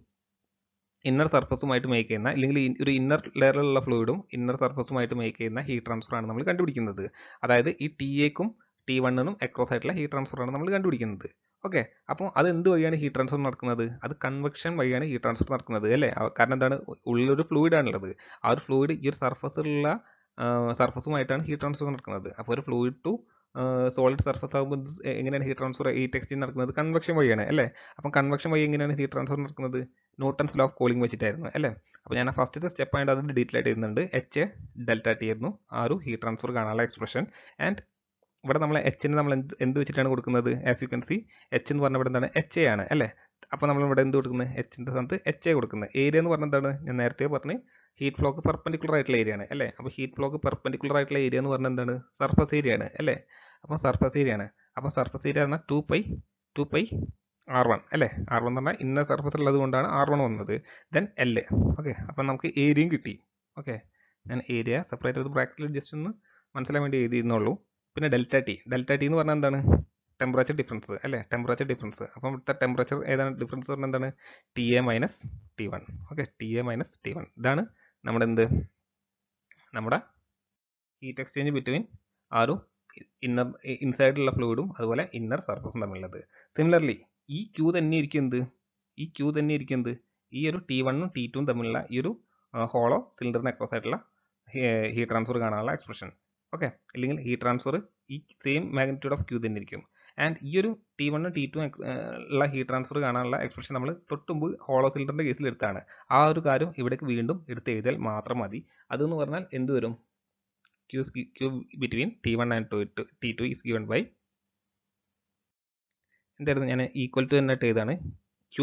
ഇന്നർ സർഫസുമായിട്ട് മേക്ക് ചെയ്യുന്ന, അല്ലെങ്കിൽ ഒരു ഇന്നർ ലെയറിലുള്ള ഫ്ലൂയിഡും ഇന്നർ സർഫസുമായിട്ട് മേക്ക് ചെയ്യുന്ന ഹീറ്റ് ട്രാൻസ്ഫർ ആണ് നമ്മൾ കണ്ടുപിടിക്കുന്നത്. അതായത് ഈ ടിഎക്കും T1നും അക്രോസ് ആയിട്ടുള്ള ഹീറ്റ് ട്രാൻസ്ഫർ ആണ് നമ്മൾ കണ്ടുപിടിക്കുന്നത്. ഓക്കെ, അപ്പോൾ അത് എന്ത് വഴിയാണ് ഹീറ്റ് ട്രാൻസ്ഫർ നടക്കുന്നത്, അത് കൺവെക്ഷൻ വഴിയാണ് ഹീറ്റ് ട്രാൻസ്ഫർ നടക്കുന്നത് അല്ലേ. കാരണം എന്താണ്, ഉള്ളൊരു ഫ്ലൂയിഡ് ആണുള്ളത്, ആ ഒരു ഫ്ലൂയിഡ് ഈ ഒരു സർഫസിലുള്ള സർഫസുമായിട്ടാണ് ഹീറ്റ് ട്രാൻസ്ഫർ നടക്കുന്നത്. അപ്പോൾ ഒരു ഫ്ലൂയിഡ് ടു സോളിഡ് സർഫസ് ആകുമ്പോൾ എങ്ങനെയാണ് ഹീറ്റ് ട്രാൻസ്ഫർ, ഹീറ്റ് എക്സ്ചേഞ്ച് നടക്കുന്നത്, കൺവെക്ഷൻ വഴിയാണ് അല്ലേ. അപ്പം കൺവെക്ഷൻ വഴി എങ്ങനെയാണ് ഹീറ്റ് ട്രാൻസ്ഫർ നടക്കുന്നത്, ന്യൂട്ടൺസ് ലോ ഓഫ് കൂളിംഗ് വെച്ചിട്ടായിരുന്നു അല്ലേ. അപ്പോൾ ഞാൻ ഫസ്റ്റത്തെ സ്റ്റെപ്പ് ആയിട്ട് അതിന് ഡീറ്റെയിൽ ആയിട്ട് ചെയ്യുന്നുണ്ട്. H∆T ആയിരുന്നു ആ ഒരു ഹീറ്റ് ട്രാൻസ്ഫർ കാണാനുള്ള എക്സ്പ്രഷൻ. ആൻഡ് ഇവിടെ നമ്മൾ Hന് നമ്മൾ എന്ത് വെച്ചിട്ടാണ് കൊടുക്കുന്നത്, as you can C H എന്ന് പറഞ്ഞാൽ ഇവിടെ എന്താണ്, HA ആണ് അല്ലേ. അപ്പോൾ നമ്മൾ ഇവിടെ എന്ത് കൊടുക്കുന്നത്, Hൻ്റെ സ്ഥാനത്ത് HA കൊടുക്കുന്നത്. ഏരിയ എന്ന് പറഞ്ഞാൽ എന്താണ്, ഞാൻ നേരത്തെ പറഞ്ഞ് ഹീറ്റ് ഫ്ലോക്ക് പെർപെൻഡിക്കുലർ ആയിട്ടുള്ള ഏരിയ ആണ് അല്ലേ. അപ്പോൾ ഹീറ്റ് ഫ്ലോക്ക് പെർപെൻഡിക്കുലർ ആയിട്ടുള്ള ഏരിയ എന്ന് പറഞ്ഞാൽ എന്താണ്, സർഫസ് ഏരിയ ആണ് അല്ലേ. അപ്പോൾ സർഫസ് ഏരിയ ആണ്. അപ്പോൾ സർഫസ് ഏരിയ പറഞ്ഞാൽ 2π R1 അല്ലേ. R1 എന്ന് പറഞ്ഞാൽ ഇന്നർ സർഫസ് ഉള്ളത് കൊണ്ടാണ് R1 വന്നത്. Then L. ഓക്കെ, അപ്പോൾ നമുക്ക് ഏരിയയും കിട്ടി. ഓക്കെ, ഞാൻ ഏരിയ സെപ്പറേറ്റ് ചെയ്ത് ബ്രാക്കറ്റിൽ ജസ്റ്റ് ഒന്ന് മനസ്സിലാൻ വേണ്ടി എഴുതിയിരുന്നുള്ളൂ. പിന്നെ ∆T എന്ന് പറഞ്ഞാൽ എന്താണ്, ടെമ്പറേച്ചർ ഡിഫറൻസ് അല്ലേ, ടെമ്പറേച്ചർ ഡിഫറൻസ്. അപ്പം ഇവിടുത്തെ ടെമ്പറേച്ചർ ഏതാണ്, ഡിഫറൻസ് പറഞ്ഞാൽ എന്താണ്, TA minus T1. Okay, TA minus T1 ഇതാണ് നമ്മുടെ എന്ത്, നമ്മുടെ ഹീറ്റ് എക്സ്ചേഞ്ച് ബിറ്റ്വീൻ ആ ഒരു ഇൻസൈഡിലുള്ള ഫ്ലൂയിഡും അതുപോലെ ഇന്നർ സർഫസും തമ്മിലുള്ളത്. സിമിലർലി ഈ Q തന്നെ ഇരിക്കുന്നത് ഈ ഒരു T1ഉം T2ഉം തമ്മിലുള്ള ഈ ഒരു ഹോളോ സിലിണ്ടറിന് അക്രോസ് ആയിട്ടുള്ള ഹീറ്റ് ട്രാൻസ്ഫർ കാണാനുള്ള എക്സ്പ്രഷൻ. ഓക്കെ, അല്ലെങ്കിൽ ഹീറ്റ് ട്രാൻസ്ഫർ ഈ സെയിം മാഗ്നിറ്റ്യൂഡ് ഓഫ് Q തന്നെ ഇരിക്കും. ആൻഡ് ഈ ഒരു T1ഉം T2ഉം ഉള്ള ഹീറ്റ് ട്രാൻസ്ഫർ കാണാനുള്ള എക്സ്പ്രഷൻ നമ്മൾ തൊട്ടുമ്പ് ഹോളോ സിലിണ്ടറിൻ്റെ കേസിൽ എടുത്താണ്. ആ ഒരു കാര്യം ഇവിടേക്ക് വീണ്ടും എടുത്ത് എഴുതിയാൽ മാത്രം മതി. അതെന്ന് പറഞ്ഞാൽ എന്ത് വരും, Q between T1 and T2 is given by എന്തായിരുന്നു, ഞാൻ ഈക്വൽ ടു എന്നിട്ട് എഴുതാണ്, Q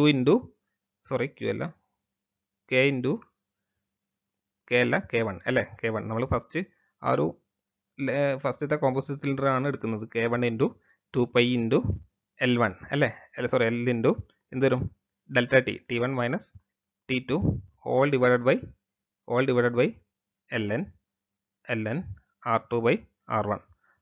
അല്ല K1 അല്ലേ. K1 നമ്മൾ ഫസ്റ്റ് ആ ഒരു ഫസ്റ്റത്തെ കോമ്പോസിറ്റ് സിലിണ്ടർ ആണ് എടുക്കുന്നത്. K1 × 2π × L1 അല്ലേ, L × എന്ത് വരും, ∆T T1 minus T2 all divided by ln R2/R1.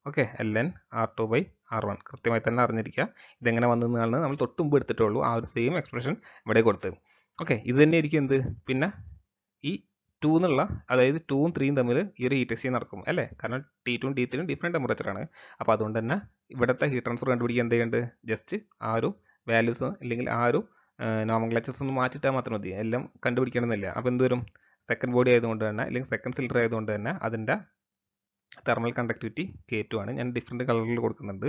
Okay, ln R2/R1 കൃത്യമായി തന്നെ അറിഞ്ഞിരിക്കുക. ഇതെങ്ങനെ വന്നതെന്നാണ് നമ്മൾ തൊട്ടുമുമ്പ് എടുത്തിട്ടുള്ളൂ. ആ ഒരു സെയിം എക്സ്പ്രഷൻ ഇവിടെ കൊടുത്തത്. ഓക്കെ, ഇത് തന്നെ ആയിരിക്കും എന്ത്, പിന്നെ ഈ 2 എന്നുള്ള, അതായത് 2ഉം 3ഉം തമ്മിൽ ഈ ഒരു ഹീറ്റ് എക്സ്ചേഞ്ച് നടക്കും അല്ലേ. കാരണം T2ഉം T3ഉം ഡിഫറെൻറ്റ് ടെമ്പറേച്ചറാണ്. അപ്പോൾ അതുകൊണ്ട് തന്നെ ഇവിടുത്തെ ഹീറ്റ് ട്രാൻസ്ഫർ കണ്ടുപിടിക്കാൻ എന്ത് ചെയ്യുന്നുണ്ട്, ജസ്റ്റ് ആ ഒരു വാല്യൂസ് അല്ലെങ്കിൽ ആ ഒരു നോമൻക്ലേച്ചേഴ്സ് ഒന്ന് മാറ്റിയിട്ടാൽ മാത്രം മതി, എല്ലാം കണ്ടുപിടിക്കണമെന്നില്ല. അപ്പോൾ എന്ത് വരും, സെക്കൻഡ് ബോഡി ആയതുകൊണ്ട് തന്നെ അല്ലെങ്കിൽ സെക്കൻഡ് സിലിണ്ടർ ആയതുകൊണ്ട് തന്നെ അതിൻ്റെ തെർമൽ കണ്ടക്ടിവിറ്റി K2 ആണ്. ഞാൻ ഡിഫറെൻറ്റ് കളറിൽ കൊടുക്കുന്നുണ്ട്.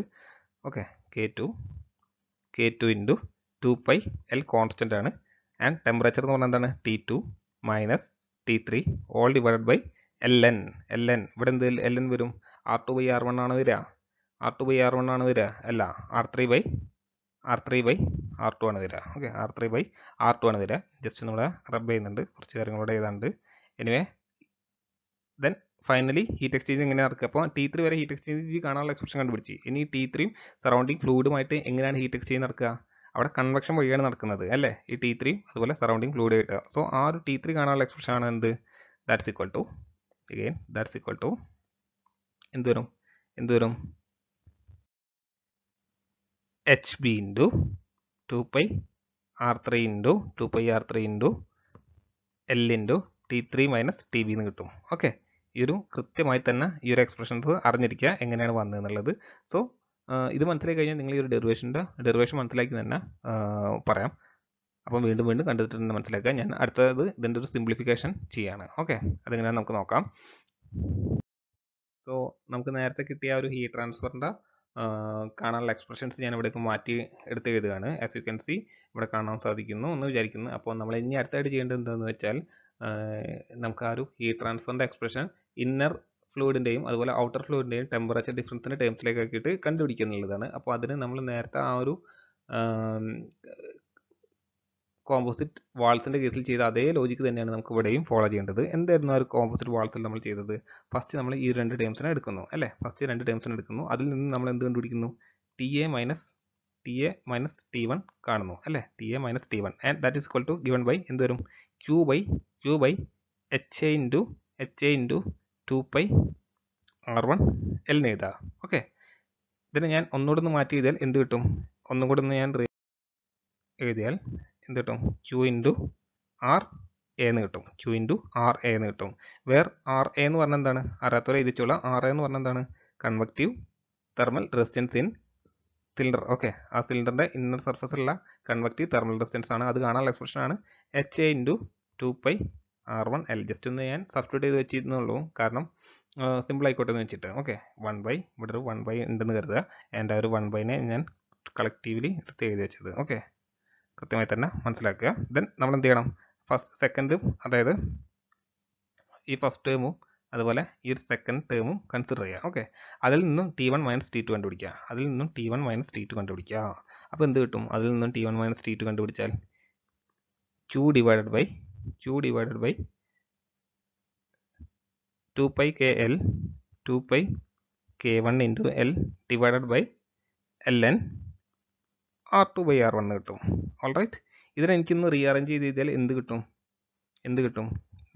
ഓക്കെ, K2 × 2π L കോൺസ്റ്റൻ്റ് ആണ്. ആൻഡ് ടെമ്പറേച്ചർ എന്ന് പറഞ്ഞാൽ എന്താണ്, T2 minus T3 all divided by ln. ഇവിടെ എന്ത് ln വരും, R2/R1 ആണ് വരിക, അല്ല R3/R2 ആണ് വരിക. ഓക്കെ, R3/R2 ആണ് വരിക. ജസ്റ്റ് നമ്മൾ റബ്ബ് ചെയ്യുന്നുണ്ട്, കുറച്ച് കാര്യങ്ങളോടെ എഴുതാണ്ട്. Anyway then finally heat exchange എങ്ങനെ നടക്കുക? അപ്പോൾ T3 വരെ ഹീറ്റ് എക്സ്ചേഞ്ച് കാണാനുള്ള എക്സ്പ്രഷൻ കണ്ടുപിടിച്ച്. ഇനി T3യും സറൗണ്ടിങ് ഫ്ലൂയിഡുമായിട്ട് എങ്ങനെയാണ് ഹീറ്റ് എക്സ്ചേഞ്ച് നടക്കുക? അവിടെ കൺവെക്ഷൻ വഴിയാണ് നടക്കുന്നത് അല്ലേ? ഈ T3യും അതുപോലെ സറൗണ്ടിങ് ഫ്ലൂയിഡ് കിട്ടുക. സോ ആ ഒരു T3 കാണാനുള്ള എക്സ്പ്രഷൻ ആണ് എന്ത്? ദാറ്റ്സ് ഈക്വൽ ടു എന്ത് വരും? HB into 2π R3 into 2π R3 into L into T3 minus TB എന്ന് കിട്ടും. ഓക്കെ, ഈ ഒരു കൃത്യമായി തന്നെ ഈ ഒരു എക്സ്പ്രഷൻസ് അറിഞ്ഞിരിക്കുക എങ്ങനെയാണ് വന്നതെന്നുള്ളത്. സോ ഇത് മനസ്സിലാക്കി കഴിഞ്ഞാൽ നിങ്ങൾ ഈ ഒരു ഡെറിവേഷൻ മനസ്സിലാക്കി തന്നെ പറയാം. അപ്പം വീണ്ടും കണ്ടിട്ട് തന്നെ മനസ്സിലാക്കുക. ഞാൻ അടുത്തത് ഇതിൻ്റെ ഒരു സിംപ്ലിഫിക്കേഷൻ ചെയ്യാണ്. ഓക്കെ, അതെങ്ങനെയാണെന്ന് നമുക്ക് നോക്കാം. സോ നമുക്ക് നേരത്തെ കിട്ടിയ ഒരു ഹീറ്റ് ട്രാൻസ്ഫറിൻ്റെ കാണാനുള്ള എക്സ്പ്രഷൻസ് ഞാൻ ഇവിടേക്ക് മാറ്റി എടുത്ത് എഴുതുകയാണ്. ആസ് യു ക്യാൻ സി ഇവിടെ കാണാൻ സാധിക്കുന്നു എന്ന് വിചാരിക്കുന്നു. അപ്പോൾ നമ്മൾ ഇനി അടുത്തായിട്ട് ചെയ്യേണ്ടത് എന്താണെന്ന് വെച്ചാൽ നമുക്ക് ആ ഒരു ഹീറ്റ് ട്രാൻസ്ഫറിൻ്റെ എക്സ്പ്രഷൻ ഇന്നർ ഫ്ലൂയിഡിൻ്റെയും അതുപോലെ ഔട്ടർ ഫ്ലൂയിഡിൻ്റെയും ടെമ്പറേച്ചർ ഡിഫറൻസിൻ്റെ ടേംസിലേക്ക് ആക്കിയിട്ട് കണ്ടുപിടിക്കുക എന്നുള്ളതാണ്. അപ്പോൾ അതിന് നമ്മൾ നേരത്തെ ആ ഒരു കോമ്പോസിറ്റ് വാൾസിൻ്റെ കേസിൽ ചെയ്ത അതേ ലോജിക്ക് തന്നെയാണ് നമുക്ക് ഇവിടെയും ഫോളോ ചെയ്യേണ്ടത്. എന്തായിരുന്നു ആ ഒരു കോമ്പോസിറ്റ് വാൾസിൽ നമ്മൾ ചെയ്തത്? ഫസ്റ്റ് നമ്മൾ ഈ രണ്ട് ടേംസിനെ എടുക്കുന്നു അല്ലേ? ഫസ്റ്റ് രണ്ട് ടേംസിനെ എടുക്കുന്നു. അതിൽ നിന്ന് നമ്മൾ എന്ത് കണ്ടുപിടിക്കുന്നു? TA മൈനസ് T1 കാണുന്നു അല്ലേ? TA minus T1 and that is equal to given by എന്ത് വരും? Q by HA into 2π R1 L എന്ന് എഴുതാം. ഓക്കെ, ഇതിനെ ഞാൻ ഒന്നുകൂടെ ഒന്ന് മാറ്റി എഴുതിയാൽ എന്ത് കിട്ടും? ഒന്നും കൂടെ ഒന്ന് ഞാൻ എഴുതിയാൽ എന്ത് കിട്ടും? Q ഇൻറ്റു RA എന്ന് കിട്ടും. Q ഇൻറ്റു RA എന്ന് കിട്ടും. വേർ RA എന്ന് പറഞ്ഞാൽ എന്താണ്? അറിയാത്തവരെ എഴുതിച്ചോളാം. RA എന്ന് പറഞ്ഞാൽ എന്താണ്? Convective thermal resistance in cylinder. Okay, ആ സിലിണ്ടറിൻ്റെ ഇന്നർ സർഫസിലുള്ള കൺവെക്റ്റീവ് തെർമൽ റെസിസ്റ്റൻസ് ആണ്. അത് കാണാനുള്ള എക്സ്പ്രഷൻ ആണ് HA into 2π R1 L. Just ഒന്ന് ഞാൻ സബ്സ്റ്റിറ്റ്യൂട്ട് ചെയ്ത് വെച്ചിരുന്നുള്ളൂ, കാരണം സിമ്പിൾ ആയിക്കോട്ടെ എന്ന് വെച്ചിട്ട്. ഓക്കെ, 1/, ഇവിടെ ഒരു 1/, ഉണ്ടെന്ന് കരുതുക. ആൻഡ് ആ ഒരു 1/നെ ഞാൻ കളക്റ്റീവ്ലി എടുത്ത് എഴുതി വെച്ചത്. ഓക്കെ, കൃത്യമായി തന്നെ മനസ്സിലാക്കുക. ദെൻ നമ്മൾ എന്ത് ചെയ്യണം? സെക്കൻഡും, അതായത് ഈ ഫസ്റ്റ് ടേമും അതുപോലെ ഈ ഒരു സെക്കൻഡ് ടേമും കൺസിഡർ ചെയ്യുക. ഓക്കെ, അതിൽ നിന്നും T1 മൈനസ് T2 കണ്ടുപിടിക്കുക. അപ്പോൾ എന്ത് കിട്ടും? അതിൽ നിന്നും T1 മൈനസ് T2 കണ്ടുപിടിച്ചാൽ Q divided by 2π KL 2π K1 into L divided by LN R2/R1 കിട്ടും. ഓൾ റൈറ്റ്, ഇതിനെ എനിക്കൊന്ന് റീഅറേഞ്ച് ചെയ്ത് ചെയ്താൽ എന്ത് കിട്ടും?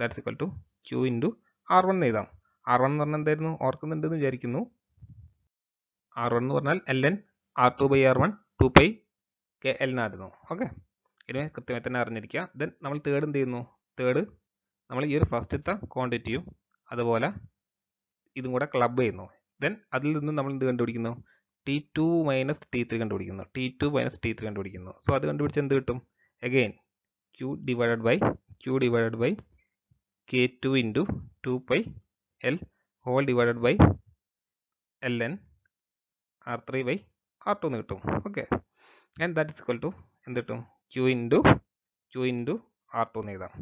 That's equal to Q into R1 എന്ന് എഴുതാം. R1 എന്ന് പറഞ്ഞാൽ എന്തായിരുന്നു? ഓർക്കുന്നുണ്ടെന്ന് വിചാരിക്കുന്നു. R1 എന്ന് പറഞ്ഞാൽ LN R2/R1 2π KL എന്നായിരുന്നു. ഓക്കെ, ഇതിനെ കൃത്യമായി തന്നെ അറിഞ്ഞിരിക്കുക. ദെൻ നമ്മൾ തേർഡ് എന്ത് ചെയ്യുന്നു? തേർഡ് നമ്മൾ ഈ ഒരു ഫസ്റ്റത്തെ ക്വാണ്ടിറ്റിയും അതുപോലെ ഇതും കൂടെ ക്ലബ് ചെയ്യുന്നു. ദെൻ അതിൽ നിന്നും നമ്മൾ എന്ത് കണ്ടുപിടിക്കുന്നു? T2 മൈനസ് T3 കണ്ടുപിടിക്കുന്നു. സോ അത് കണ്ടുപിടിച്ച് എന്ത് കിട്ടും? Again Q divided by K2 into 2π L whole divided by LN R3/R2 എന്ന് കിട്ടും. Okay, and that is equal to എന്ത് കിട്ടും? Q ഇൻറ്റു R2 എന്ന് എഴുതാം.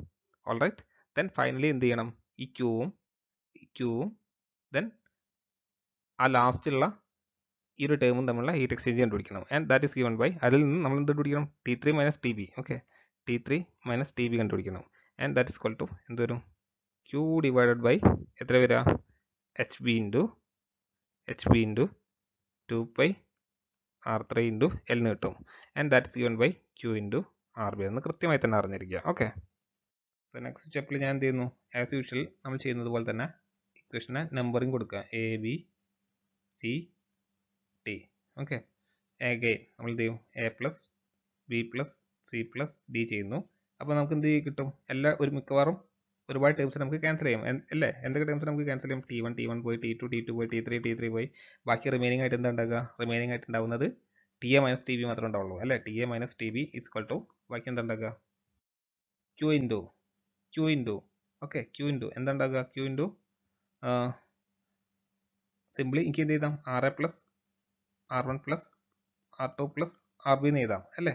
ഓൾ റൈറ്റ്, ദെൻ ഫൈനലി എന്ത് ചെയ്യണം? ഈ ക്യൂവും ദെൻ ആ ലാസ്റ്റുള്ള ഈ ഒരു ടേമും തമ്മിലുള്ള ഹീറ്റ് എക്സ്ചേഞ്ച് കണ്ടുപിടിക്കണം. And that is given by, അതിൽ നിന്ന് നമ്മൾ എന്ത് കണ്ടുപിടിക്കണം? T3 minus TB. Okay, T3 minus TB കണ്ടുപിടിക്കണം. And that is equal to എന്ത് വരും? Q ഡിവൈഡഡ് ബൈ എത്ര വരിക? HB into 2π R3 into L എന്ന് കിട്ടും. And that is given by Q into RB എന്ന് കൃത്യമായി തന്നെ അറിഞ്ഞിരിക്കുക. ഓക്കെ, സോ നെക്സ്റ്റ് സ്റ്റെപ്പിൽ ഞാൻ എന്ത് ചെയ്യുന്നു? ആസ് യൂഷ്വൽ നമ്മൾ ചെയ്യുന്നത് പോലെ തന്നെ ഇക്വേഷനെ നമ്പറിങ് കൊടുക്കുക. ABCD. ഓക്കെ, അഗെയിൻ നമ്മൾ എന്ത് ചെയ്യും? A+B+C+D ചെയ്യുന്നു. അപ്പോൾ നമുക്ക് എന്ത് കിട്ടും? മിക്കവാറും ഒരുപാട് ടേംസ് നമുക്ക് ക്യാൻസൽ ചെയ്യാം അല്ലേ? എന്തൊക്കെ ടേംസ് നമുക്ക് ക്യാൻസൽ ചെയ്യാം? T1 പോയി, T2 പോയി, T3 പോയി. ബാക്കി റിമൈനിങ് ആയിട്ട് എന്താ ഉണ്ടാകുക? റിമൈനിങ് ആയിട്ട് ഉണ്ടാവുന്നത് TA മൈനസ് TB മാത്രമേ ഉണ്ടാവുള്ളൂ അല്ലേ? TA minus TB is equal to ബാക്കി എന്താ ഉണ്ടാകുക? Q ഇൻറ്റു എന്താ ഉണ്ടാകുക? Q ഇൻറ്റു സിംപ്ലി എനിക്ക് എന്ത് ചെയ്താം? RA plus R1 plus R2 plus RB എന്ന് എഴുതാം അല്ലേ?